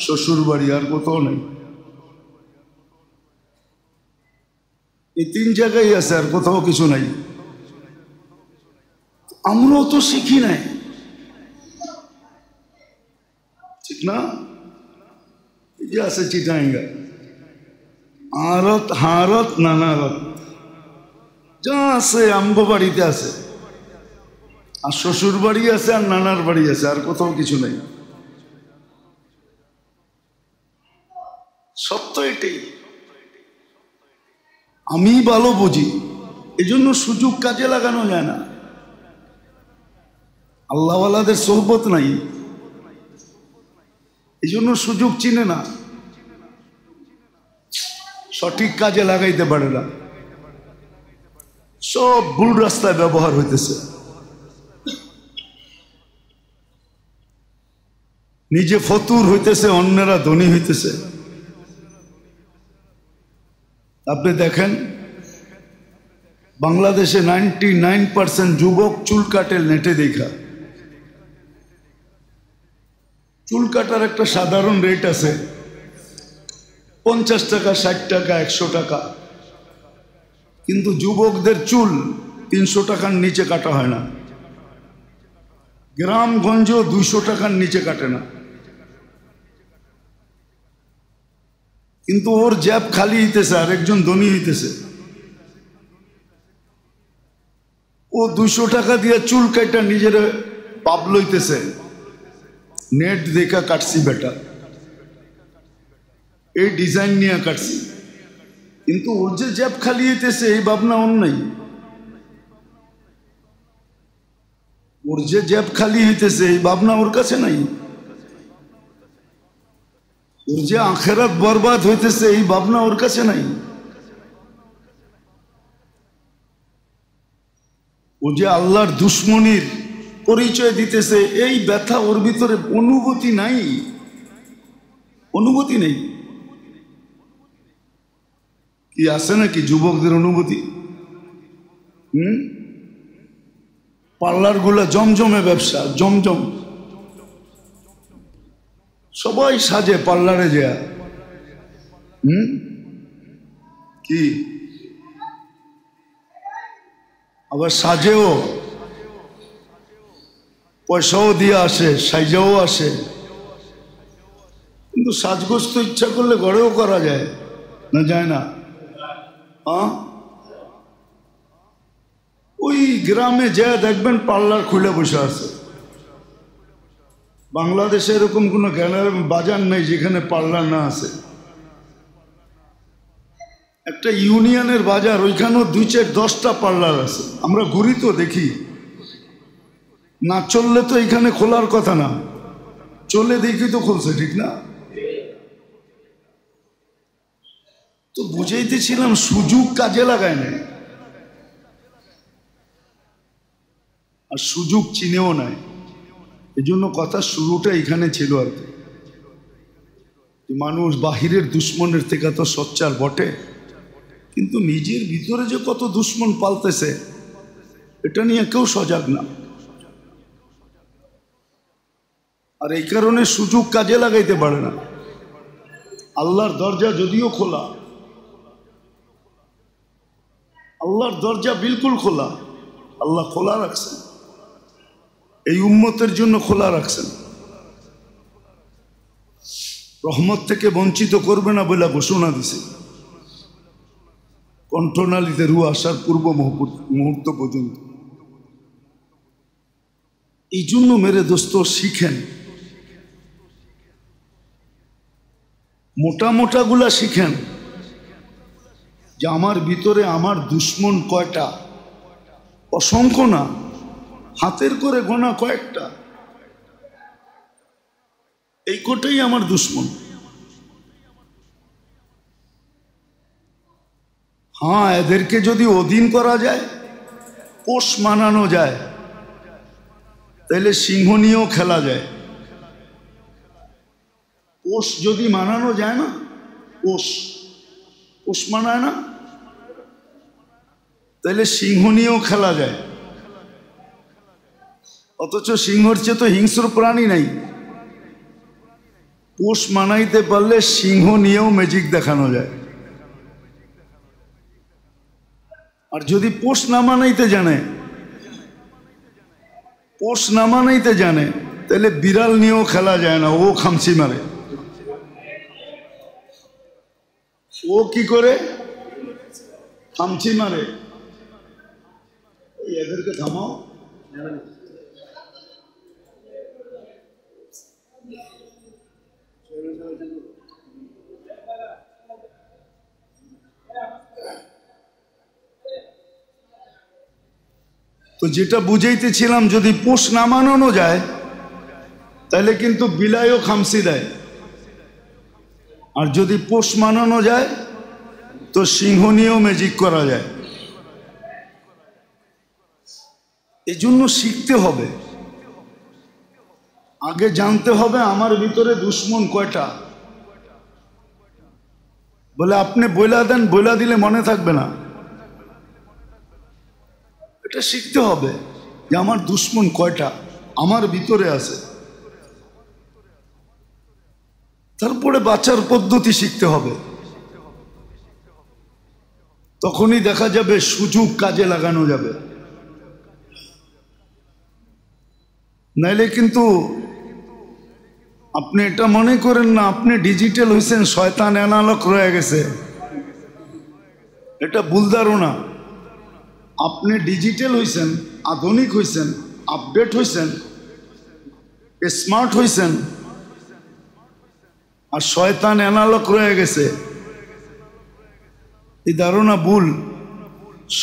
শ্বশুর বাড়ি, আর কোথাও নেই। এই তিন জায়গায় আছে, আর কোথাও কিছু নাই। আমরাও তো শিখি নাই, ঠিক না? এই যে আছে চিটাঙ্গা, আরত হারত নানারত যা আছে আমগো বাড়িতে আছে, আর শ্বশুর বাড়ি আছে আর নানার বাড়ি আছে, আর কোথাও কিছু নেই। সত্য এটাই, আমি ভালো বুঝি, এজন্য সুযোগ কাজে লাগানো যায় না। আল্লাহওয়ালাদের সোহবত নাই, এই জন্য সুযোগ চিনে না, সঠিক কাজে লাগাইতে পারে না, সব ভুল রাস্তায় ব্যবহার হইতেছে। নিজে ফতুর হইতেছে, অন্যেরা ধনী হইতেছে। আপনি দেখেন বাংলাদেশে 99% যুবক চুল কাটে নেটে দেখা। চুল কাটার একটা সাধারণ রেট আছে, 50 টাকা, 60 টাকা, 100 টাকা, কিন্তু যুবকদের চুল 300 টাকার নিচে কাটা হয় না। গ্রামগঞ্জ 200 টাকার নিচে কাটে না, কিন্তু ওর জ্যাব খালি হইতেছে, আর একজন ধনী হইতেছে। ও 200 টাকা দিয়ে চুল কাটা নিজের পাপ লইতেছে, নেট দেখা কাটছি বেটা, এই ডিজাইন নিয়ে কাটছি, কিন্তু ওর যে জ্যাব খালি হইতেছে এই ভাবনা ওর নাই। ওর যে জ্যাব খালি হইতেছে এই ভাবনা ওর কাছে নাই। ওর যে আখেরাত বরবাদ হইতেছে এই ভাবনা ওর কাছে নাই। ও যে আল্লাহর দুশ্মনির পরিচয় দিতেছে এই ব্যথা ওর ভিতরে অনুভূতি নাই, অনুভূতি নেই। কি আছে নাকি যুবকদের অনুভূতি? পার্লার গুলা জমজমে ব্যবসা, জমজম, সবাই সাজে পার্লারে যায়। কি আবার সাজেও, পয়সাও দিয়ে আসে, সাইজাও আসে, কিন্তু সাজগোজ তো ইচ্ছা করলে ঘরেও করা যায় না, যায় না? ওই গ্রামে যায় দেখবেন পার্লার খুলে বসে আছে। বাংলাদেশে এরকম কোনো বাজার নেই যেখানে পার্লার না আছে। একটা ইউনিয়নের বাজার, ওইখানেও 2-4-10টা পার্লার আছে। আমরা ঘুরি তো দেখি, না চললে তো এখানে খোলার কথা না, চলে দেখি তো খুলছে, ঠিক না? তো বুঝাইতেছিলাম সুযোগ কাজে লাগায় না, আর সুযোগ চিনেও নাই। এই জন্য কথা শুরুটা এখানে ছিল আর কি, মানুষ বাহিরের দুশ্মনের থেকে তো সোচ্চার বটে, কিন্তু নিজের ভিতরে যে কত দুশ্মন পালতেছে এটা নিয়ে কেউ সজাগ না। আর এই কারণে সুযোগ কাজে লাগাইতে পারে না। আল্লাহর দরজা যদিও খোলা, আল্লাহর দরজা বিলকুল খোলা, আল্লাহ খোলা রাখছেন, এই উম্মতের জন্য খোলা রাখছেন, রহমত থেকে বঞ্চিত করবে না বলে ঘোষণা দিছে কণ্ঠনালীতে রু আসার পূর্ব মুহূর্ত পর্যন্ত। এই জন্য মেরে দোস্ত শিখেন, মোটা মোটাগুলা শিখেন যে আমার ভিতরে আমার দুশ্মন কয়টা, অসংখ্য না, হাতের করে গোনা কয়েকটা, এই কোটাই আমার দুশ্মন। হ্যাঁ, এদেরকে যদি অধীন করা যায়, পোষ মানানো যায়, তাহলে সিংহ নিয়েও খেলা যায়। পোষ যদি মানানো যায় না, পোষ মানায় না, তাহলে সিংহ নিয়েও খেলা যায়। অথচ সিংহর চেয়ে তো হিংস্র প্রাণী নাই। পোষ মানাইতে পারলে সিংহ নিয়েও ম্যাজিক দেখানো যায়। আর যদি পোষ না মানাইতে জানে, তাহলে বিড়াল নিয়েও খেলা যায় না, ও খামচি মারে। ও কি করে খামচি মারে, এদেরকে থামাও। তো যেটা বুঝাইতেছিলাম, যদি পোষ না মানানো যায় তাহলে কিন্তু বিলাইও খামসি দেয়, আর যদি পোষ মানানো যায় তো সিংহ নিয়েও ম্যাজিক করা যায়। এই জন্য শিখতে হবে, আগে জানতে হবে আমার ভিতরে দুশ্মন কয়টা। বলে আপনি বইলা দেন, বইলা দিলে মনে থাকবে না, এটা শিখতে হবে যে আমার দুশ্মন কয়টা আমার ভিতরে আছে। তারপরে বাঁচার পদ্ধতি শিখতে হবে, তখনই দেখা যাবে সুযোগ কাজে লাগানো যাবে। নাইলে কিন্তু আপনি এটা মনে করেন না আপনি ডিজিটাল হয়েছেন, শয়তান অ্যানালগ রয়ে গেছে, এটা ভুল ধারণা। আপনি ডিজিটাল হয়েছেন, আধুনিক হয়েছেন, আপডেট হয়েছেন, স্মার্ট হয়েছেন, আর শয়তান অ্যানালগ রয়ে গেছে, এই ধারণা ভুল।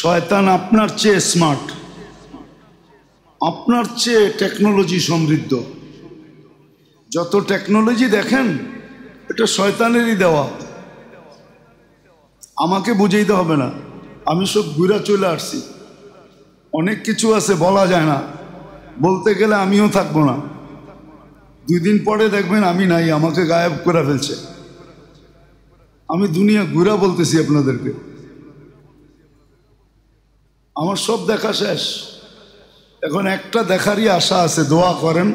শয়তান আপনার চেয়ে স্মার্ট, আপনার চেয়ে টেকনোলজি সমৃদ্ধ। যত টেকনোলজি দেখেন এটা শয়তানেরই দেওয়া, আমাকে বুঝাইতে হবে না, আমি সব ঘুরে চলে আসছি। অনেক কিছু আছে বলা যায় না, বলতে গেলে আমিও থাকবো না, 2 দিন পরে দেখবেন আমি নাই, আমাকে গায়েব করে ফেলছে। আমি দুনিয়া ঘুরা বলতেছি আপনাদেরকে, আমার সব দেখা শেষ, এখন একটা দেখারই আশা আছে, দোয়া করেন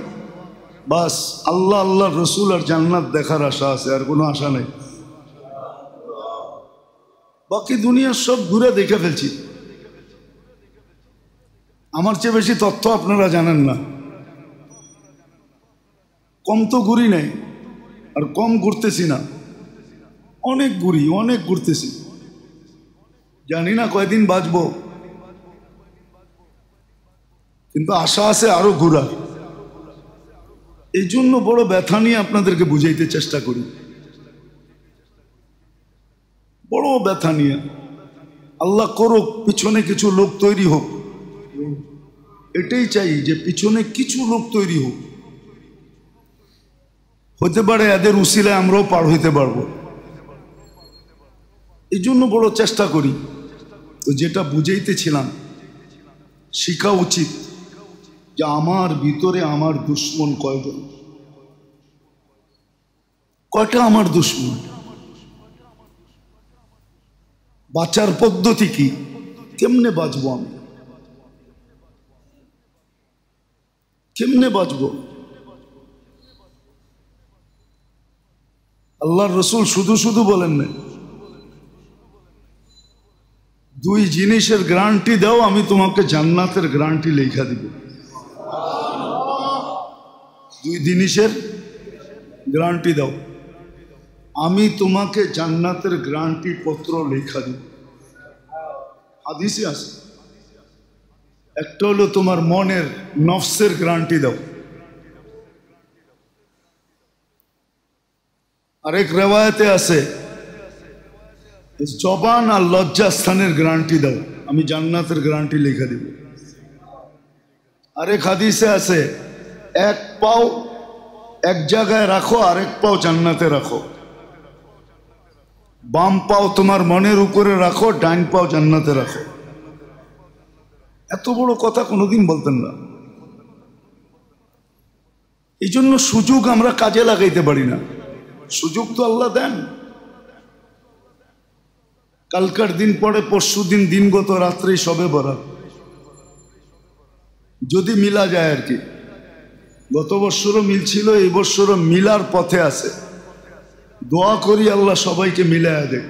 বাস। আল্লাহ, আল্লাহ রসুল আর জান্নাত দেখার আশা আছে, আর কোনো আশা নেই। বাকি দুনিয়ার সব ঘুরে দেখে ফেলছি, আমার চেয়ে বেশি তথ্য আপনারা জানেন না। কম তো ঘুরি নাই, আর কম ঘুরতেছি না, অনেক ঘুরি, অনেক ঘুরতেছি। জানি না কয়দিন বাঁচবো, কিন্তু আশা আছে আরো ঘুরার। এই জন্য বড় ব্যথা নিয়ে আপনাদেরকে বুঝাইতে চেষ্টা করি, বড় ব্যথা নিয়ে। আল্লাহ করুক পিছনে কিছু লোক তৈরি হোক, এটাই চাই যে পিছনে কিছু লোক তৈরি হোক, হতে পারে এদের উসিলায় আমরাও পার হইতে পারবো। এই জন্য বড় চেষ্টা করি। তো যেটা বুঝাইতেছিলাম, শিখা উচিত যে আমার ভিতরে আমার দুশ্মন কয়জন, কয়টা আমার দুশ্মন, বাঁচার পদ্ধতি কি, কেমনে বাঁচবো আমি, কেমনে বাঁচবো। আল্লাহর রসুল শুধু শুধু বলেন না, 2 জিনিসের গ্যারান্টি দাও, আমি তোমাকে জান্নাতের গ্যারান্টি লেখা দিব। 2 জিনিসের গ্যারান্টি দাও, আমি তোমাকে জান্নাতের গ্যারান্টি পত্র লেখা দিব। হাদিসে আছে, একটা হলো তোমার মনের নফসের গ্যারান্টি দাও, আরেক রেওয়ায়েতে আছে জবান আর লজ্জাস্থানের গ্যারান্টি দাও, আমি জান্নাতের গ্যারান্টি লেখা দিব। আরেক হাদিসে আছে এক পাও এক জায়গায় রাখো, আরেক পাও জান্নাতে রাখো, বাম পাও তোমার মনের উপরে রাখো, ডাইন পাও জান্নাতে রাখো। এত বড় কথা কোনোদিন বলতেন না। এই জন্য সুযোগ আমরা কাজে লাগাইতে পারি না। সুযোগ তো আল্লাহ দেন, কালকার দিন পরে পরশু দিন, দিনগত রাত্রে সবে বরাত, যদি মিলা যায় আর কি। গত বৎসরও মিলছিল, এই বৎসরও মিলার পথে আছে। দোয়া করি আল্লাহ সবাইকে মিলায়া দেয়।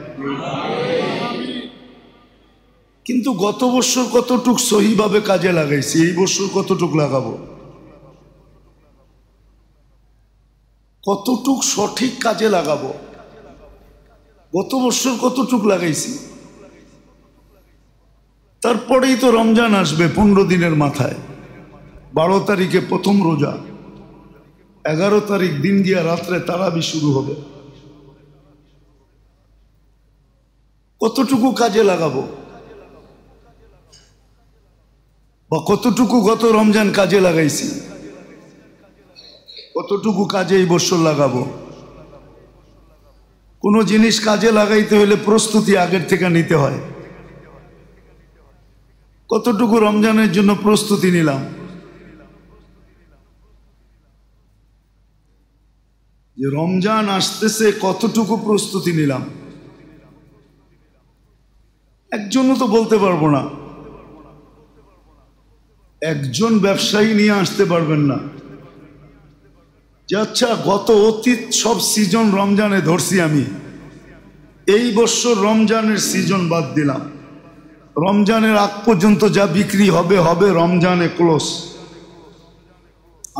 কিন্তু গত বৎসর কতটুক সহিভাবে কাজে লাগাইছি, এই বৎসর কতটুক লাগাবো, কতটুক সঠিক কাজে লাগাবো। গত বছর কতটুক লাগাইছি, তারপরেই তো রমজান আসবে 15 দিনের মাথায়। 12 তারিখে প্রথম রোজা, 11 তারিখ দিন গিয়া রাত্রে তারাবি শুরু হবে। কতটুকু কাজে লাগাবো বা কতটুকু গত রমজান কাজে লাগাইছি, কতটুকু কাজে এই বছর লাগাবো? কোনো জিনিস কাজে লাগাইতে হলে প্রস্তুতি আগের থেকে নিতে হয়। কতটুকু রমজানের জন্য প্রস্তুতি নিলাম? যে রমজান আসতেছে কতটুকু প্রস্তুতি নিলাম? একজনও তো বলতে পারবো না। একজন ব্যবসায়ী নিয়ে আসতে পারবেন না যে আচ্ছা গত অতীত সব সিজন রমজানে ধরছি আমি, এই বছর রমজানের সিজন বাদ দিলাম, রমজানের আগ পর্যন্ত যা বিক্রি হবে হবে, রমজানে ক্লোজ।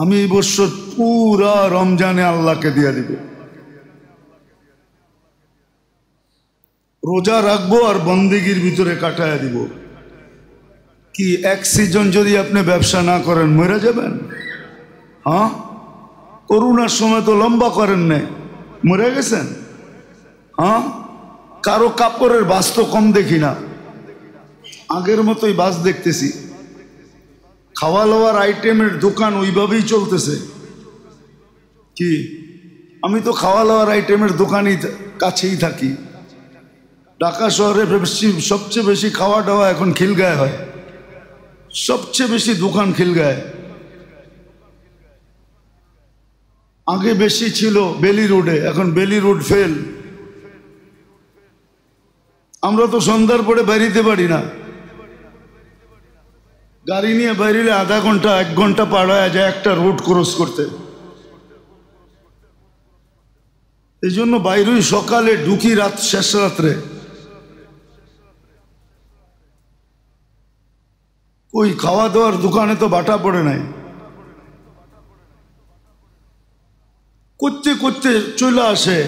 আমি এই বছর পুরা রমজানে আল্লাহকে দিয়ে দিব, রোজা রাখবো আর বন্দেগীর ভিতরে কাটায় দিব। কি এক সিজন যদি আপনি ব্যবসা না করেন মরে যাবেন? হ্যাঁ, করোনার সময় তো লম্বা করেন নাই, মরে গেছেন। হ্যাঁ, কারো কাপড়ের বাস তো কম দেখি না, আগের মতোই বাস দেখতেছি। খাওয়া দাওয়ার আইটেমের দোকান ওইভাবেই চলতেছে। কি আমি তো খাওয়া দাওয়ার আইটেমের দোকানই কাছেই থাকি। ঢাকা শহরে সবচেয়ে বেশি খাওয়া দাওয়া এখন খিলগায় হয়, সবচেয়ে বেশি দোকান খিলগায়। আগে বেশি ছিল বেলি রোডে, এখন বেলি রোড ফেল। আমরা তো সন্ধ্যার পরে বেরিতে পারি না, গাড়ি নিয়ে বেরিলে আধা ঘন্টা 1 ঘন্টা পার হয়ে যায় একটা রোড ক্রস করতে। এই জন্য বাইরেই সকালে ঢুকি রাত শেষ রাত্রে। ওই খাওয়া দাওয়ার দোকানে তো বাটা পড়ে নাই, করতে করতে চলে আসে।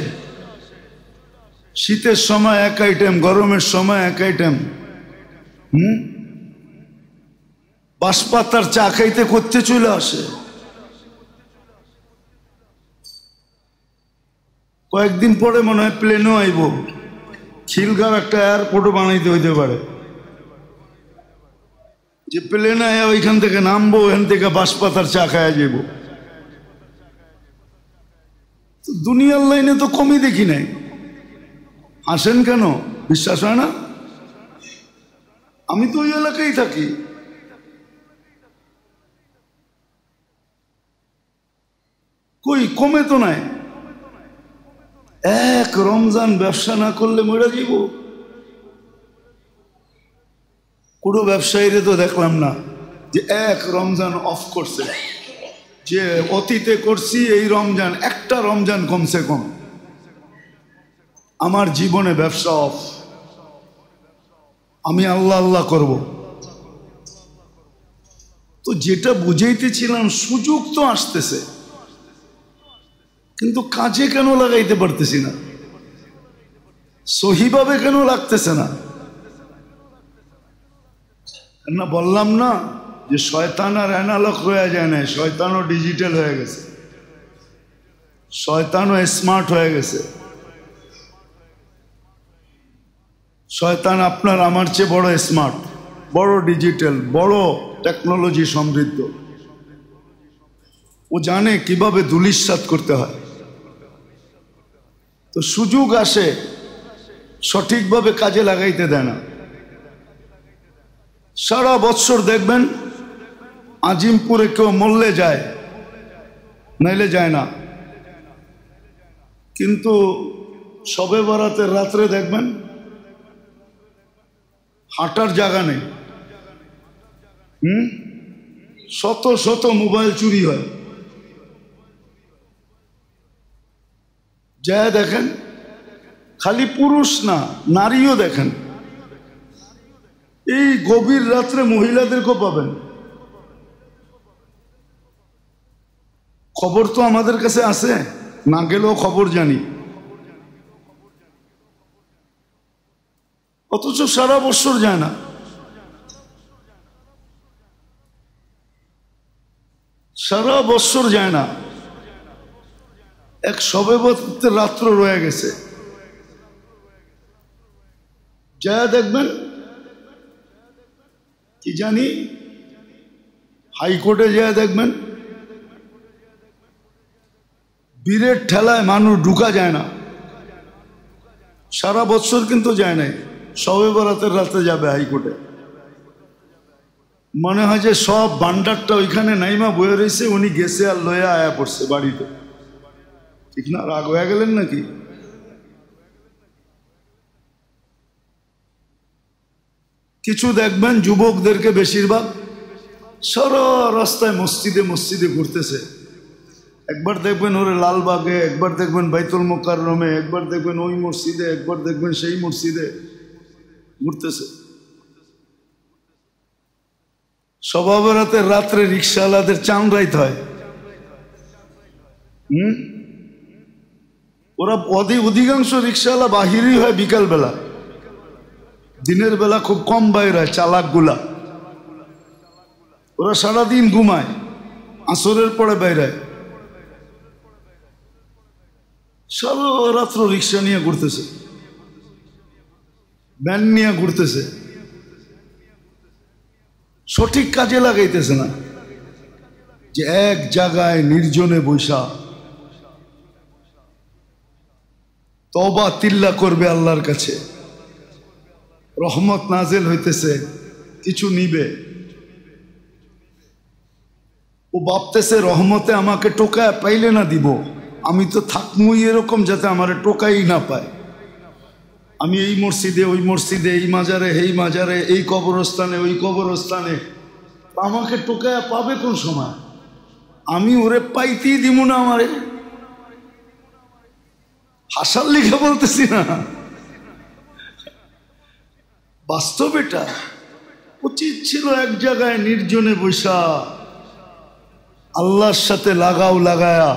শীতের সময় এক আইটেম, গরমের সময় এক আইটেম। বাঁশপাতার চা খাইতে করতে চলে আসে। কয়েকদিন পরে মনে হয় প্লেনও আইব, খিলগাঁও একটা এয়ারপোর্টও বানাইতে হইতে পারে, যে প্লেনে আয়া ওইখান থেকে নামবো, ওখান থেকে বাঁশপাতার চা খাইয়া যাব। দুনিয়ার লাইনে তো কমই দেখি নাই। আসেন কেন? বিশ্বাস হয় না? আমি তো ওই এলাকায় থাকি। কই কমে তো নাই। এক রমজান ব্যবসা না করলে মরে যাব। কোনো ব্যবসায়ীরে তো দেখলাম না যে এক রমজান অফ করছে, যে অতীতে করছি এই রমজান, একটা রমজান কমসে কম আমার জীবনে ব্যবসা অফ, আমি আল্লাহ আল্লাহ করব। তো যেটা বুঝাইতেছিলাম, সুযোগ তো আসতেছে, কিন্তু কাজে কেন লাগাইতে পারতেছি না? সহিভাবে কেন লাগতেছে না? না বললাম না যে শয়তান আর অ্যানালগ হয়ে যায় না, শয়তানও ডিজিটাল হয়ে গেছে, শয়তানও স্মার্ট হয়ে গেছে। শয়তান আপনার আমার চেয়ে বড় স্মার্ট, বড় ডিজিটাল, বড় টেকনোলজি সমৃদ্ধ। ও জানে কিভাবে ধূলিসাৎ করতে হয়। তো সুযোগ আসে, সঠিকভাবে কাজে লাগাইতে দেয় না। সারা বছর দেখবেন আজিমপুরে কেউ মরলে যায়, নাইলে যায় না, কিন্তু শবে বরাতের রাত্রে দেখবেন হাঁটার জায়গা নেই। শত শত মোবাইল চুরি হয়। যা দেখেন, খালি পুরুষ না, নারীও দেখেন। এই গভীর রাত্রে মহিলাদেরকেও পাবেন। খবর তো আমাদের কাছে আছে, না গেলেও খবর জানি। অথচ সারা বছর যায় না। সারা বছর যায় না, এক শবে বরাতের রাত্র রয়ে গেছে। যা দেখবেন কি জানি হাইকোর্টে যা দেখবেন বীরের ঠেলায় মানুষ ঢুকা যায় না। সারা বছর কিন্তু যায় নাই, শবে বরাতের রাতে যাবে হাইকোর্টে। মনে হয় যে সব ভান্ডারটা ওইখানে নাইমা বয়ে রয়েছে, উনি গেছে আর লয়ে আয়া পড়ছে বাড়িতে। ঠিক না? রাগ হয়ে গেলেন নাকি? কিছু দেখবেন যুবকদেরকে বেশিরভাগ সারা রাস্তায় মসজিদে মসজিদে ঘুরতেছে। একবার দেখবেন ওরে লালবাগে, একবার দেখবেন বাইতুল মোকাররমে, একবার দেখবেন ওই মসজিদে, একবার দেখবেন সেই মসজিদে ঘুরতেছে। শবে বরাতের রাত্রে রিক্সাওয়ালাদের চাঁদ রাইত হয়। ওরা অধিকাংশ রিক্সাওয়ালা বাহিরই হয় বিকাল বেলা, দিনের বেলা খুব কম বাইর হয় চালাক গুলা। ওরা সারাদিন ঘুমায়, আসরের পরে বাইরে সারা রাত্র রিক্সা নিয়ে ঘুরতেছে, ভ্যান নিয়ে ঘুরতেছে, সঠিক কাজে লাগাইতেছে না। যে এক জায়গায় নির্জনে বৈশা তওবা তিল্লা করবে আল্লাহর কাছে, রহমত নাজেল হইতেছে, কিছু নিবে। ও ভাবতেছে রহমতে আমাকে টোকায় পাইলে না দিব, আমি তো থাকমুই এরকম যাতে আমার টোকাই না পায়। আমি এই মসজিদে ওই মসজিদে, এই মাজারে এই মাজারে, এই কবরস্থানে ওই কবরস্থানে, আমাকে টোকায় পাবে কোন সময়? আমি ওরে পাইতেই দিব না। আমারে হাসার লিখে বলতেছি না, বাস্তব এটা। উচিত ছিল এক জায়গায় নির্জনে বৈশা আল্লাহর সাথে লাগাও লাগায়া,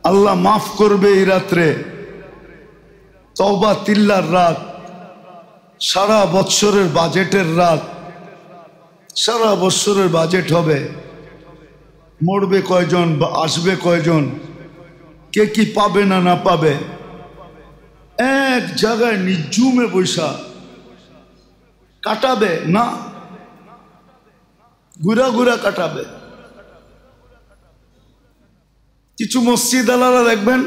আল্লাহ মাফ করবে এই রাত্রে, তওবা তিল্লার রাত, সারা বৎসরের বাজেটের রাত। সারা বৎসরের বাজেট হবে, মরবে কয়জন বা আসবে কয়জন, কে কি পাবে না না পাবে। এক জায়গায় নিঝুমে বৈশা কাটাবে না, ঘুরা ঘুরা কাটাবে। কিছু মসজিদ আলারা দেখবেন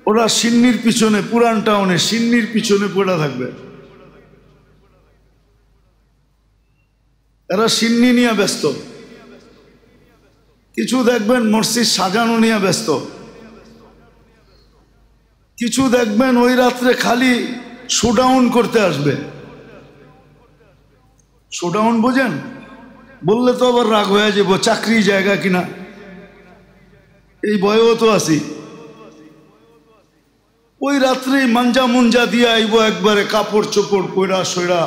ওরা সিন্নির পিছনে, পুরান টাউনে সিন্নির পিছনে পড়ে থাকবে। এরা সিন্নি নিয়ে ব্যস্ত। কিছু দেখবেন মসজিদ সাজানো নিয়ে ব্যস্ত। কিছু দেখবেন ওই রাত্রে খালি শোডাউন করতে আসবে। শোডাউন বোঝেন? বললে তো আবার রাগ হয়ে যাবো, চাকরি জায়গা কিনা, এই বয়েও তো আছি। ওই রাত্রেই মাঞ্জা মুঞ্জা দিয়ে আইব, একবারে কাপড় চোপড় পয়রা সয়রা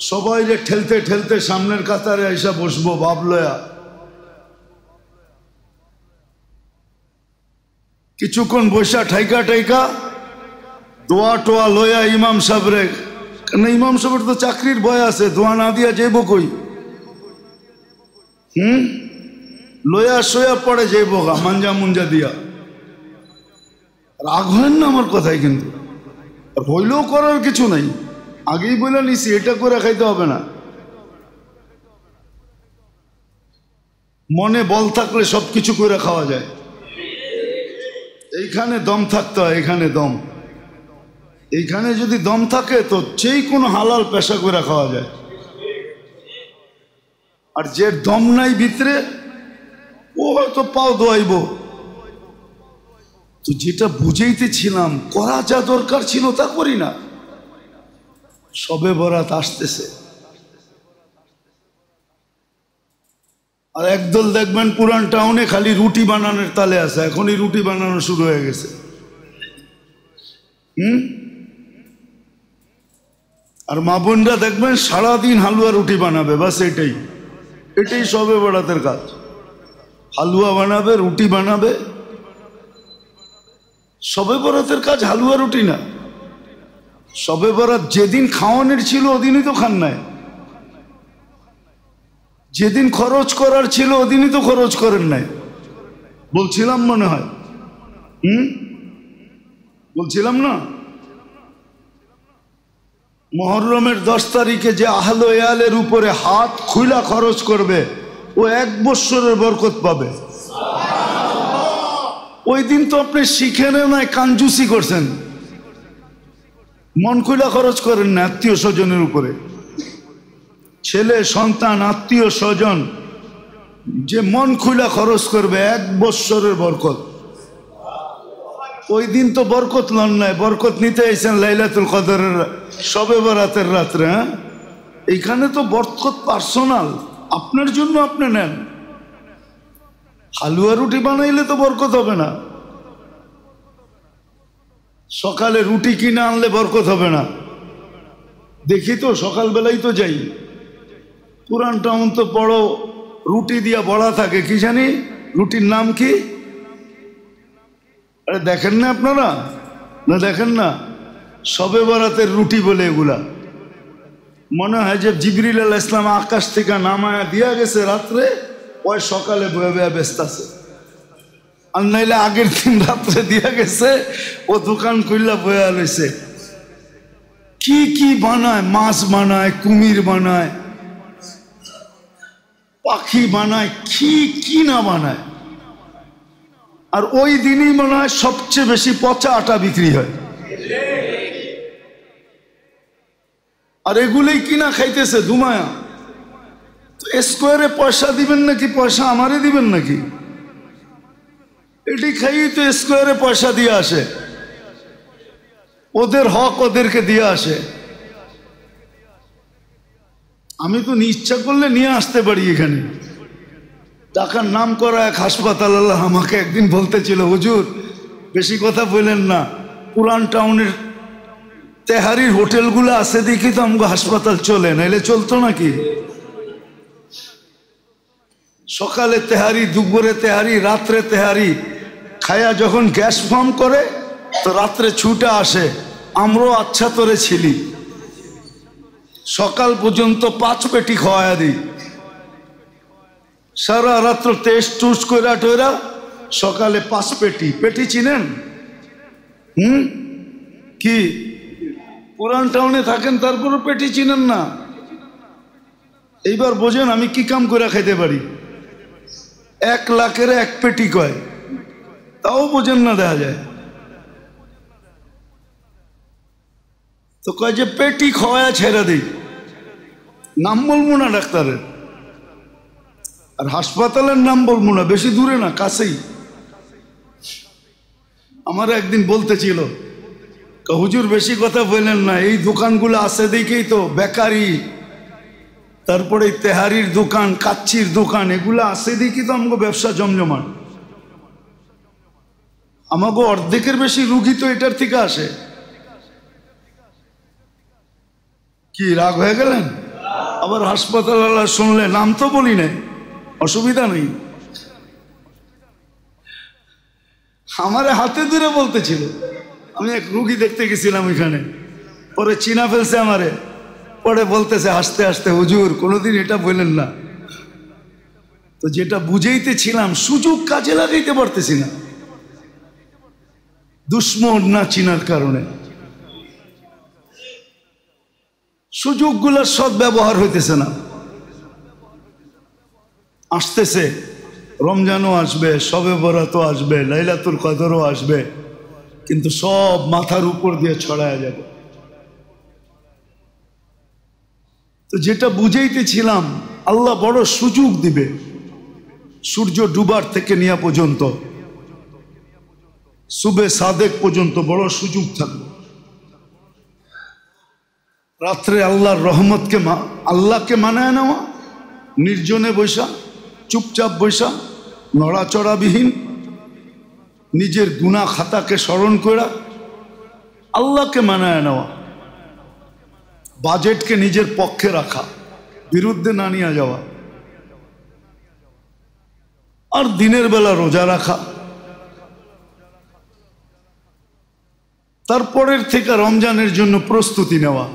সবাই যে ঠেলতে ঠেলতে সামনের কাতারে আইসা বসবো ভাবলয়া। কিছুক্ষণ বৈশা ঠাইকা ঠাইকা দোয়া টোয়া লয়া ইমাম সাহেবরে, কারণ ইমাম সাহেবের তো চাকরির ভয় আছে, দোয়া না দিয়া যাইব কই? লয়া সয়া পড়ে যাইব গা মাঞ্জা মুঞ্জা দিয়া। রাগ হলেন না আমার কথাই, কিন্তু আর হইলেও করার কিছু নাই। আগেই বলে নিছি এটা করে খাইতে হবে না। মনে বল থাকলে সবকিছু করে খাওয়া যায়। এইখানে দম থাকতে হয়, এখানে দম। এইখানে যদি দম থাকে তো যেই কোনো হালাল পেশা করে খাওয়া যায়। আর যে দম নাই ভিতরে, ও হয়তো পাও দোয়াইব। তো যেটা বুঝাইতেছিলাম, করা যা দরকার ছিল তা করি না। শবে বরাত আসতেছে, আর একদল দেখবেন পুরান টাউনে খালি রুটি বানানোর তালে আছে। এখনই রুটি বানানো শুরু হয়ে গেছে। আর মা বোনরা দেখবেন সারাদিন হালুয়া রুটি বানাবে, বাস এটাই এটাই শবে বরাতের কাজ। হালুয়া বানাবে, রুটি বানাবে। শবে বরাতের কাজ হালুয়া রুটি না। শবে বরাত যেদিন খাওয়ানোর ছিল ওদিনই তো খান নাই, যেদিন খরচ করার ছিল ওদিনই তো খরচ করেন নাই। বলছিলাম মনে হয়, বলছিলাম না? মুহররমের 10 তারিখে যে আহলে ইয়ালের উপরে হাত খুইলা খরচ করবে ও 1 বৎসরের বরকত পাবে। ওই দিন তো আপনি শিখেন নাই, কাঞ্জুসি করছেন, মন খুইলা খরচ করেন না আত্মীয় স্বজনের উপরে। ছেলে সন্তান আত্মীয় স্বজন যে মন খুইলা খরচ করবে 1 বৎসরের বরকত। ওই দিন তো বরকত লন নাই, বরকত নিতে আইছেন লাইলাতুল কদরের শবে বরাতের রাত্রে। হ্যাঁ, এইখানে তো বরকত পার্সোনাল, আপনার জন্য আপনি নেন। হালুয়া রুটি বানাইলে তো বরকত হবে না, সকালে রুটি কিনে আনলে বরকত হবে না। দেখি তো সকালবেলাই তো যাই, পুরান টাউন তো বড় রুটি দিয়া বড়া থাকে, কি জানি রুটির নাম কি? আরে দেখেন না আপনারা, না দেখেন না? শবে বরাতের রুটি বলে এগুলা। মনে হয় যে জিবরিল আলাইহিস সালাম আকাশ থেকে নামায়া দিয়া গেছে রাত্রে, ওই সকালে বয়ে বয়ে ব্যস্ত আছে। আর নাইলে আগের দিন রাত্রে দিয়া গেছে, ও দোকান খুললা বয়ে লইছে। কি কি বানায়, মাছ বানায়, কুমির বানায়, পাখি বানায়, কি কি না বানায়। আর ওই দিনই মনে হয় সবচেয়ে বেশি পচা আটা বিক্রি হয়। আর এগুলোই কিনা খাইতেছে ধুমায়া। স্কোয়ারে পয়সা দিবেন নাকি পয়সা আমারে দিবেন নাকি? এটি খাইয়ে তো স্কোয়ারে পয়সা দিয়ে আসে, ওদের হক ওদেরকে দিয়ে আসে। আমি তো ইচ্ছা করলে নিয়ে আসতে পারি এখানে। ঢাকার নাম করা এক হাসপাতাল আল্লাহ আমাকে একদিন বলতেছিল, হুজুর বেশি কথা বললেন না, পুরান টাউনের তেহারির হোটেলগুলো আছে দেখি তো আমাকে হাসপাতাল চলে, নাইলে চলতো নাকি? সকালে তেহারি, দুপুরে তেহারি, রাত্রে তেহারি খায়া যখন গ্যাস ফর্ম করে তো রাত্রে ছুটে আসে, আমরাও আচ্ছা তোরে ছিলি। সকাল পর্যন্ত 5 পেটি খাওয়া দিই, সারা রাত্র টেস্ট টুস কইরা টইরা সকালে 5 পেটি। পেটি চিনেন? কি পুরান টাউনে থাকেন তারপরে পেটি চিনেন না? এইবার বোঝেন আমি কি কাম করে খাইতে পারি। 1 লাখের 1 পেটি কয়, তাও বোঝেন না, দেখা যায় তো কয় যে পেটি খাওয়া ছেড়ে দিই। নাম বলবো না ডাক্তারের, আর হাসপাতালের নাম বলবো না, বেশি দূরে না, কাছেই। আমার একদিন বলতেছিল, হুজুর বেশি কথা বললেন না, এই দোকানগুলো আছে দেখেই তো বেকারি, তারপরে তেহারির দোকান, কাচ্চির দোকান, এগুলো আছে দেখি তো আমাকে ব্যবসা জমজমাট। আমাকে অর্ধেকের বেশি রুগী তো এটার থেকে আসে। কি রাগ হয়ে গেলেন? আবার হাসপাতাল শুনলে নাম তো বলি নাই, অসুবিধা নেই। আমার হাতে ধরে বলতেছিল, আমি এক রুগী দেখতে গেছিলাম ওইখানে, পরে চিনা ফেলছে আমারে, পরে বলতেছে হাসতে হাসতে, হুজুর কোনোদিন এটা বললেন না। তো যেটা বুঝাইতেছিলাম সুযোগ কাজে লাগাইতে পারতেছি না, দুশ্মন না চিনার কারণে। সুযোগগুলোর সদ্ব্যবহার হইতেছে না। আসতেছে রমজানও আসবে, শবে বরাতও আসবে, লাইলাতুল কদরও আসবে, কিন্তু সব মাথার উপর দিয়ে ছড়ায় যাবে। তো যেটা বুঝাইতেছিলাম, আল্লাহ বড় সুযোগ দিবে, সূর্য ডুবার থেকে নিয়ে পর্যন্ত, সুবে সাদেক পর্যন্ত বড় সুযোগ থাকবে। রাত্রে আল্লাহর রহমতকে আল্লাহকে মানায় নেওয়া, নির্জনে বৈশা, চুপচাপ বৈশা, নড়াচড়াবিহীন, নিজের গুনাহ খাতাকে স্মরণ করা, আল্লাহকে মানায় নেওয়া, বাজেটকে নিজের পক্ষে রাখা, বিরুদ্ধে না নিয়ে যাওয়া, আর দিনের বেলা রোজা রাখা। তারপরের থেকে রমজানের জন্য প্রস্তুতি নেওয়া।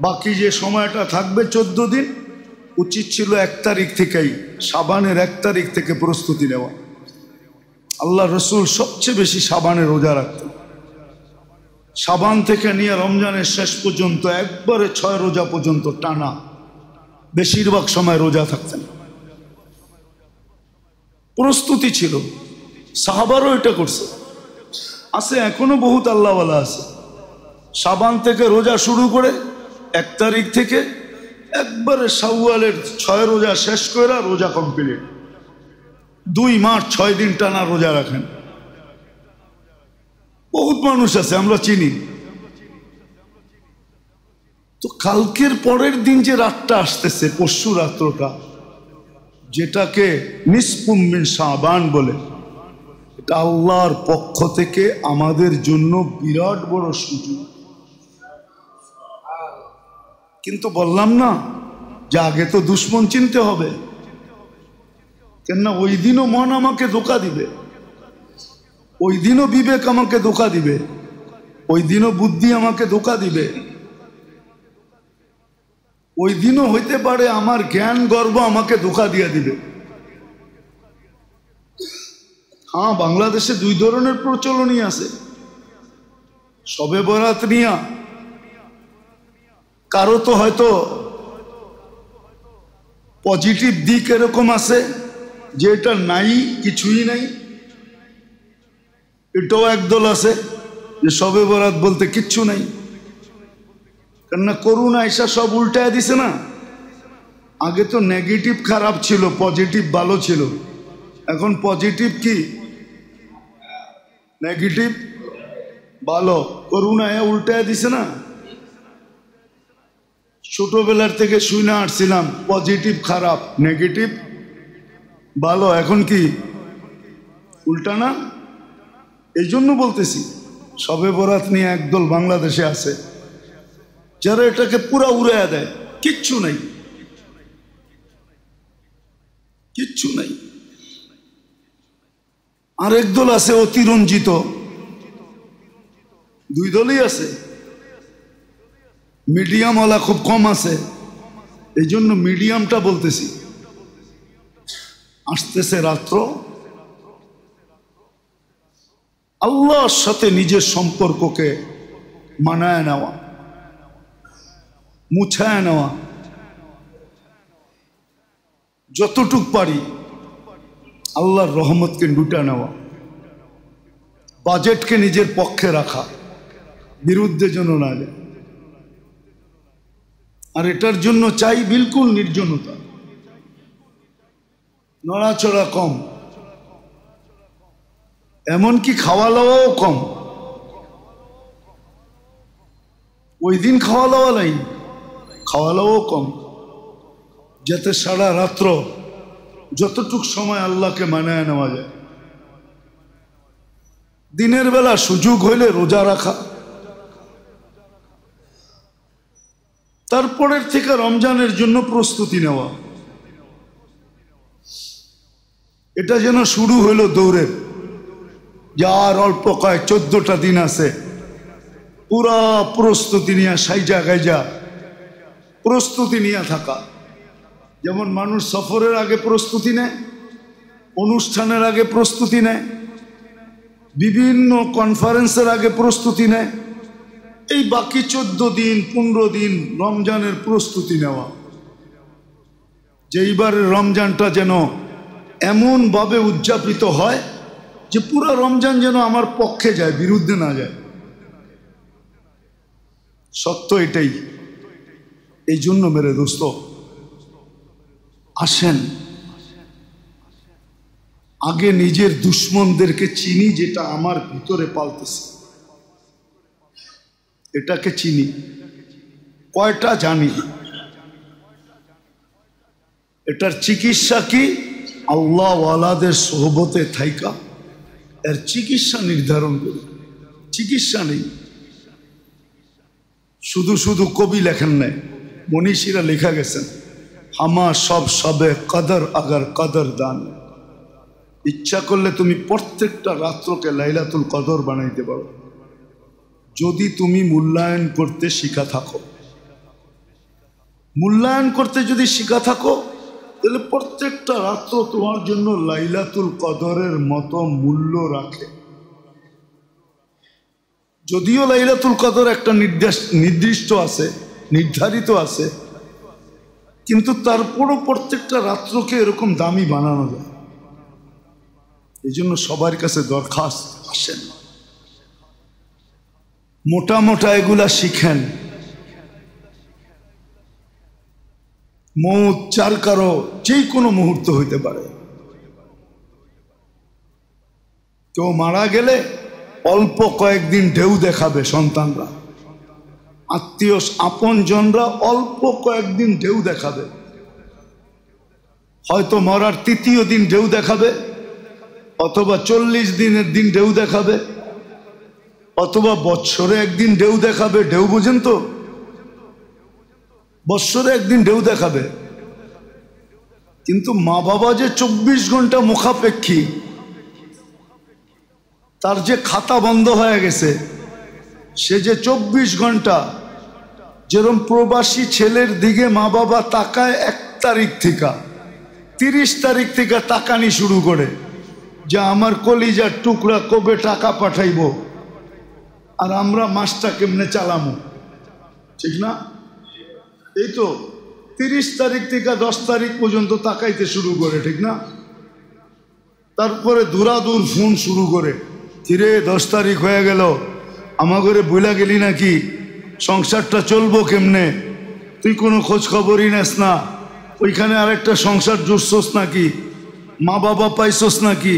বাকি যে সময়টা থাকবে 14 দিন, উচিত ছিল 1 তারিখ থেকেই, শাবানের 1 তারিখ থেকে প্রস্তুতি নেওয়া। আল্লাহ রসুল সবচেয়ে বেশি শাবানে রোজা রাখতেন। শাবান থেকে নিয়ে রমজানের শেষ পর্যন্ত একবারে 6 রোজা পর্যন্ত টানা বেশিরভাগ সময় রোজা থাকতেন। প্রস্তুতি ছিল, সাহাবারও এটা করছে, আছে এখনো বহুত আল্লাহওয়ালা আছে। শাবান থেকে রোজা শুরু করে 1 তারিখ থেকে একবারে শাওয়ালের 6 রোজা শেষ করে রোজা কমপ্লিট, 2 মাস 6 দিন টানা রোজা রাখেন। বহুত মানুষ আছে, আমরা চিনি। তো কালকের পরের দিন যে রাতটা আসতেছে, পরশু রাত্রটা, যেটাকে নিসফুম মিন শাবান বলে, এটা আল্লাহর পক্ষ থেকে আমাদের জন্য বিরাট বড় সুযোগ। কিন্তু বললাম না যে আগে তো দুশ্মন চিনতে হবে, কেননা ওই দিনও মন আমাকে ধোঁকা দিবে, ওই দিনও বিবেক আমাকে ধোঁকা দিবে, ওই দিনও বুদ্ধি আমাকে ধোঁকা দিবে, ওই দিনও হইতে পারে আমার জ্ঞান গর্ব আমাকে ধোঁকা দিয়ে দিবে। হ্যাঁ, বাংলাদেশে 2 ধরনের প্রচলনই আছে শবে বরাত নিয়া। কারো তো হয়তো পজিটিভ দিক এরকম আছে যে এটা নাই, কিছুই নাই। এটাও একদল আছে যে শবে বরাত বলতে কিচ্ছু নাই, কেননা করোনা এসা সব উল্টায় দিছে না। আগে তো নেগেটিভ খারাপ ছিল, পজিটিভ ভালো ছিল। এখন পজিটিভ কি, নেগেটিভ ভালো। করোনা উল্টায় দিছে না। ছোটবেলার থেকে শুনে আসছিলাম পজিটিভ খারাপ, নেগেটিভ ভালো, এখন কি উল্টা না? এই জন্য বলতেছি, শবে বরাত নিয়ে একদল বাংলাদেশে আছে যারা এটাকে পুরা উড়াইয়া দেয়, কিচ্ছু নাই, কিচ্ছু নাই। আর একদল আছে অতিরঞ্জিত, 2 দলই আছে। মিডিয়ামওয়ালা খুব কম আছে, এই জন্য মিডিয়ামটা বলতেছি। আসতেছে রাত্র, আল্লাহর সাথে নিজের সম্পর্ককে মানায় নেওয়া, মুছায় নেওয়া, যতটুক পারি আল্লাহর রহমতকে লুটা নেওয়া, বাজেটকে নিজের পক্ষে রাখা, বিরুদ্ধে যেন না যায়। আর এটার জন্য চাই বিলকুল নির্জনতা, নড়াচড়া কম, এমনকি খাওয়া দাওয়াও কম। ওই দিন খাওয়া দাওয়া নাই, খাওয়া দাওয়াও কম, যাতে সারা রাত্র যতটুক সময় আল্লাহকে মানায় নেওয়া যায়। দিনের বেলা সুযোগ হইলে রোজা রাখা, তারপরের থেকে রমজানের জন্য প্রস্তুতি নেওয়া। এটা যেন শুরু হইল দৌড়ের, যার অল্প কয়েক 14টা দিন আছে, পুরা প্রস্তুতি নিয়ে সাইজা গাইজা প্রস্তুতি নিয়ে থাকা। যেমন মানুষ সফরের আগে প্রস্তুতি নেয়, অনুষ্ঠানের আগে প্রস্তুতি নেয়, বিভিন্ন কনফারেন্সের আগে প্রস্তুতি নেয়, এই বাকি 14 দিন 15 দিন রমজানের প্রস্তুতি নেওয়া। যে এইবারের রমজানটা যেন এমনভাবে উদযাপিত হয় যে পুরো রমজান যেন আমার পক্ষে যায়, বিরুদ্ধে না যায়। সত্য এটাই। এই জন্য মেরে দোস্ত, আসেন আগে নিজের দুশ্মনদেরকে চিনি, যেটা আমার ভিতরে পালতেছে, এটাকে চিনি। কয়টা জানি, এটার চিকিৎসা কি? আল্লাহ ওয়ালাদের সোহবতে থাইকা এর চিকিৎসা নির্ধারণ করি। চিকিৎসা নেই, শুধু শুধু কবি লেখেন নাই, মনীষীরা লেখা গেছেন, হামা সব সবে কদর আগার কদর দান। ইচ্ছা করলে তুমি প্রত্যেকটা রাত্রকে লাইলাতুল কদর বানাইতে পারো, যদি তুমি মূল্যায়ন করতে শিখা থাকো, মূল্যায়ন করতে যদি শিখা থাকো, তাহলে প্রত্যেকটা রাত্র তোমার জন্য লাইলাতুল কদরের মতো মূল্য রাখে। যদিও লাইলাতুল কদর একটা নির্দিষ্ট আছে, নির্ধারিত আছে, কিন্তু তারপরও প্রত্যেকটা রাত্রকে এরকম দামি বানানো যায়। এই জন্য সবার কাছে দরখাস্ত, আসেন মোটা মোটা এগুলা শিখেন। মৌত চার কারো যে কোনো মুহূর্ত হইতে পারে। কেউ মারা গেলে অল্প কয়েকদিন ঢেউ দেখাবে সন্তানরা, আত্মীয় আপন জনরা অল্প কয়েকদিন ঢেউ দেখাবে। হয়তো মরার তৃতীয় দিন ঢেউ দেখাবে, অথবা 40 দিনের দিন ঢেউ দেখাবে, অথবা বৎসরে একদিন ঢেউ দেখাবে। ঢেউ বুঝেন তো? বৎসরে একদিন ঢেউ দেখাবে। কিন্তু মা বাবা যে 24 ঘন্টা মুখাপেক্ষী, তার যে খাতা বন্ধ হয়ে গেছে, সে যে 24 ঘন্টা, যেরকম প্রবাসী ছেলের দিকে মা বাবা তাকায় 1 তারিখ থেকে 30 তারিখ থেকে তাকানি শুরু করে যে আমার কলিজার টুকরা কবে টাকা পাঠাইব, আর আমরা মাসটা কেমনে চালামো, ঠিক না? এই তো 30 তারিখ থেকে 10 তারিখ পর্যন্ত তাকাইতে শুরু করে, ঠিক না? তারপরে দূরাদূর ফোন শুরু করে, কিরে 10 তারিখ হয়ে গেল, আমাগরে বইলা গেলি নাকি, সংসারটা চলবো কেমনে, তুই কোনো খোঁজ খবরই নেস না, ওইখানে আরেকটা সংসার জুড়ছস নাকি, মা বাবা পাইছস নাকি,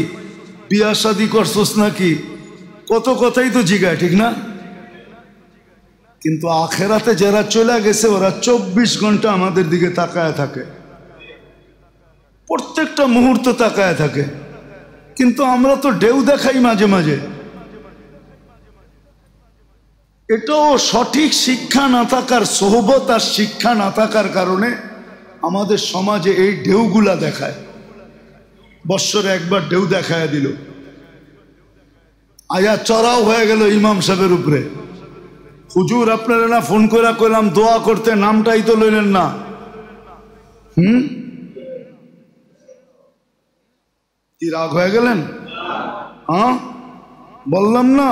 বিয়া শাদি করছস নাকি, কত কথাই তো জিগায়, ঠিক না? কিন্তু আখেরাতে যারা চলে গেছে ওরা 24 ঘন্টা আমাদের দিকে তাকায় থাকে, প্রত্যেকটা মুহূর্ত তাকায় থাকে। কিন্তু আমরা তো ঢেউ দেখাই মাঝে মাঝে। এটাও সঠিক শিক্ষা না থাকার, সোহবত আর শিক্ষা না থাকার কারণে আমাদের সমাজে এই ঢেউগুলা দেখায়। বৎসরে একবার ঢেউ দেখায় দিল, আয়া চড়াও হয়ে গেল ইমাম সাহেবের উপরে। হুজুর আপনারা না ফোন করে কইলাম দোয়া করতে, নামটাই তো লইলেন না। কি রাগ হয়ে গেলেন? হ্যাঁ, বললাম না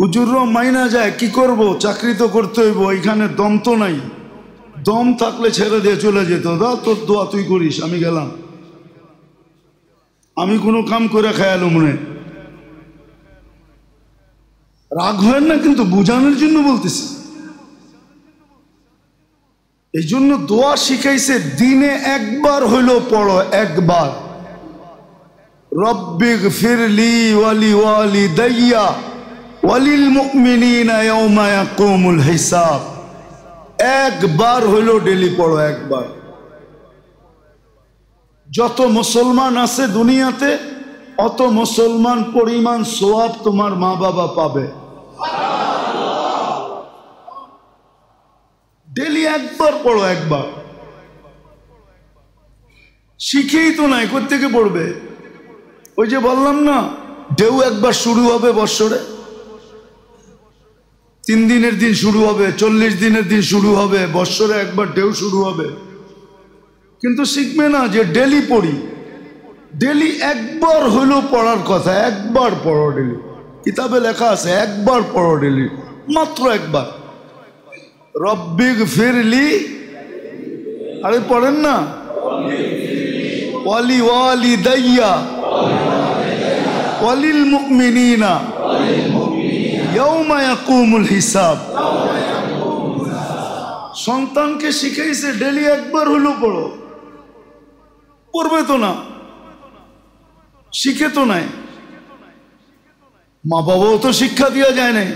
হুজুরও মাইনা যায়, কি করব, চাকরি তো করতে হইব, এখানে দম তো নাই। দম থাকলে ছেড়ে দিয়ে চলে যেত, দা তোর দোয়া তুই করিস, আমি গেলাম, আমি কোনো কাম করে খায়ালো মনে। রাগ হয় না, কিন্তু বোঝানোর জন্য বলতেছি। এই জন্য দোয়া শিখাইছে, দিনে একবার হইল পড়ো, একবার। রব্বিগফিরলি ওয়ালি ওয়ালিদাইয়া ওয়ালিল মুমিনিনা ইয়াওমা ইয়াকুমুল হিসাব। একবার হইল ডেলি পড়ো, একবার। যত মুসলমান আছে দুনিয়াতে অত মুসলমান পরিমাণ সওয়াব তোমার মা বাবা পাবে। ডেলি একবার পড়ো, একবার। শিখেই তো নাই, কোত্থেকে পড়বে? ওই যে বললাম না, ঢেউ একবার শুরু হবে বৎসরে, 3 দিনের দিন শুরু হবে, 40 দিনের দিন শুরু হবে, বৎসরে একবার ঢেউ শুরু হবে। কিন্তু শিখবে না যে ডেলি পড়ি, ডেলি একবার হইলেও পড়ার কথা, একবার পড়ো ডেলি। কিতাবে লেখা আছে একবার পড়ো ডেলি, মাত্র একবার। রব্বিগফিরলি, আরে পড়েন না, ওয়ালি ওয়ালিদাইয়া ওয়ালিল মুমিনিনা ইয়াওমা ইয়াকুমুল হিসাব। সন্তানকে শিখাইছে ডেলি একবার হইলেও পড়ো। পড়বে তো না, শিখে তো নাই, মা বাবাও তো শিক্ষা দেওয়া যায় নাই।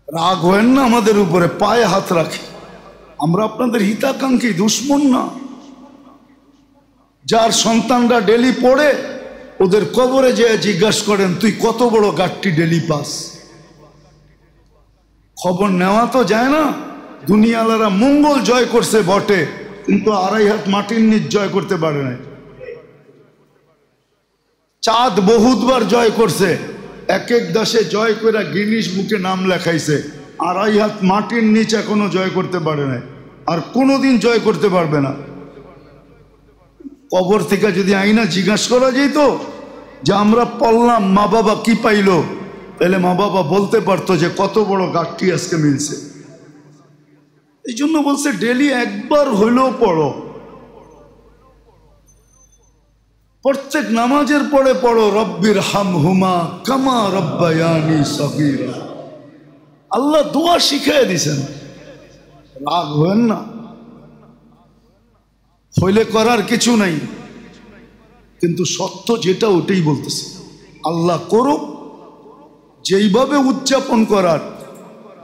রাগ হয়েন না আমাদের উপরে, পায়ে হাত রাখি, আমরা আপনাদের হিতাকাঙ্ক্ষী, দুশ্মন না। যার সন্তানরা ডেলি পড়ে ওদের কবরে যেয়ে জিজ্ঞাসা করেন তুই কত বড় গাঠটি ডেলি পাস। খবর নেওয়া তো যায় না। দুনিয়ালারা মঙ্গল জয় করছে বটে, কিন্তু 2.5 হাত মাটির নিচ জয় করতে পারে নাই। চাঁদ বহুতবার জয় করছে, এক এক দেশে জয় করে গিনিস বুকে নাম লেখাইছে, 2.5 হাত মাটির নিচে এখনো জয় করতে পারে না, আর কোনোদিন জয় করতে পারবে না। কবর থেকে যদি আইনা জিজ্ঞাসা করা যেত যে আমরা পড়লাম মা বাবা কি পাইলো, তাহলে মা বাবা বলতে পারতো যে কত বড় গাঠটি আজকে মিলছে। এই জন্য বলছে ডেলি একবার হইলেও পড়ো, প্রত্যেক নামাজের পরে পড়ো রব্বির হামহুমা কামা রব্বায়ানি সগীরা। আল্লাহ দোয়া শিখিয়ে দিছেন, রাগ হবেন না, হইলে করার কিছু নাই, কিন্তু সত্য যেটা ওটাই বলতেছে। আল্লাহ করুক, যেইভাবে উদযাপন করার,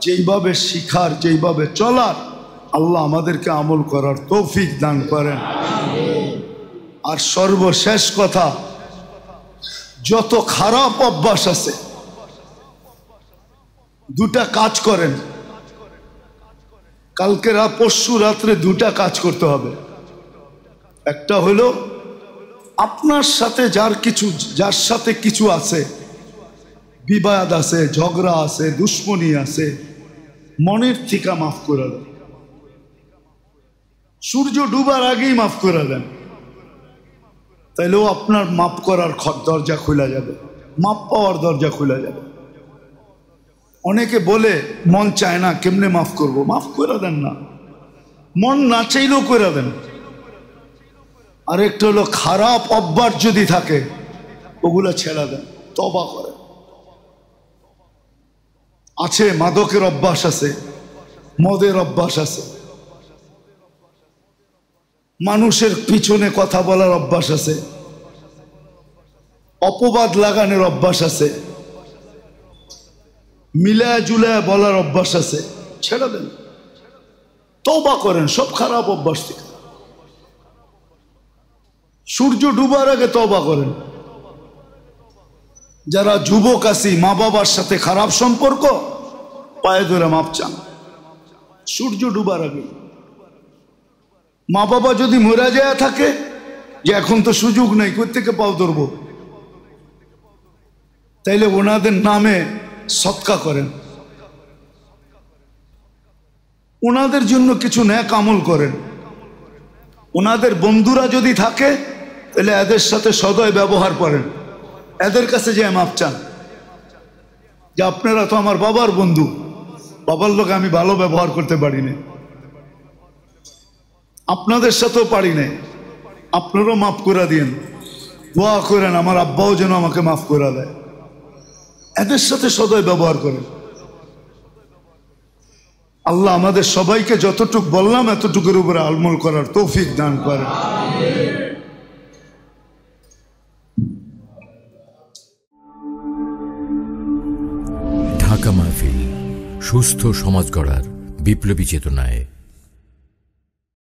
যেইভাবে শিখার, যেইভাবে চলার, আল্লাহ আমাদেরকে আমল করার তৌফিক দান করেন। আর সর্বশেষ কথা, যত খারাপ অভ্যাস আছে, দুটা কাজ করেন, কালকে পরশু রাত্রে দুটা কাজ করতে হবে। একটা হলো আপনার সাথে যার সাথে কিছু আছে, বিবাদ আছে, ঝগড়া আছে, দুশ্মনী আছে, মনের থেকে মাফ করে দেন। সূর্য ডুবার আগেই মাফ করে দেন, তাইলেও আপনার মাফ করার দরজা খোলা যাবে, মাফ পাওয়ার দরজা খোলা যাবে। অনেকে বলে মন চায় না, কেমনে মাফ করব? মাফ করে দেন না, মন না চাইলেও করে দেন। আরেকটা হলো খারাপ অভ্যাস যদি থাকে ওগুলা ছেড়ে দেন, তওবা করেন। আছে মাদকের অভ্যাস আছে, মদের অভ্যাস আছে, মানুষের পিছনে কথা বলার অভ্যাস আছে, অপবাদ লাগানোর অভ্যাস আছে, মিলায় জুলায় বলার অভ্যাস আছে, ছেড়ে দেন, তওবা করেন সব খারাপ অভ্যাস থেকে। সূর্য ডুবার আগে তওবা করেন। যারা যুবক আছি, মা বাবার সাথে খারাপ সম্পর্ক, পায়ে ধরে মাপ চান সূর্য ডুবার আগে। মা বাবা যদি মরে যায় থাকে যে এখন তো সুযোগ নেই, কোত্থেকে পাও ধরবো, তাইলে ওনাদের নামে সদকা করেন, ওনাদের জন্য কিছু নেক আমল করেন। ওনাদের বন্ধুরা যদি থাকে তাহলে এদের সাথে সদয় ব্যবহার করেন, এদের কাছে যে মাপ চান যে আপনারা তো আমার বাবার বন্ধু, বাবার লোক আমি ভালো ব্যবহার করতে পারি না, আপনাদের সাথেও পারি না, আপনারাও মাফ করে দিন, দোয়া করেন আমার আব্বাও যেন আমাকে মাফ করে দেয়। এদের সাথে সদয় ব্যবহার করেন। আল্লাহ আমাদের সবাইকে যতটুকু বললাম এতটুকুর উপরে আমল করার তৌফিক দান করেন। ঢাকা মাহফিল, সুস্থ সমাজ গড়ার বিপ্লবী চেতনায়।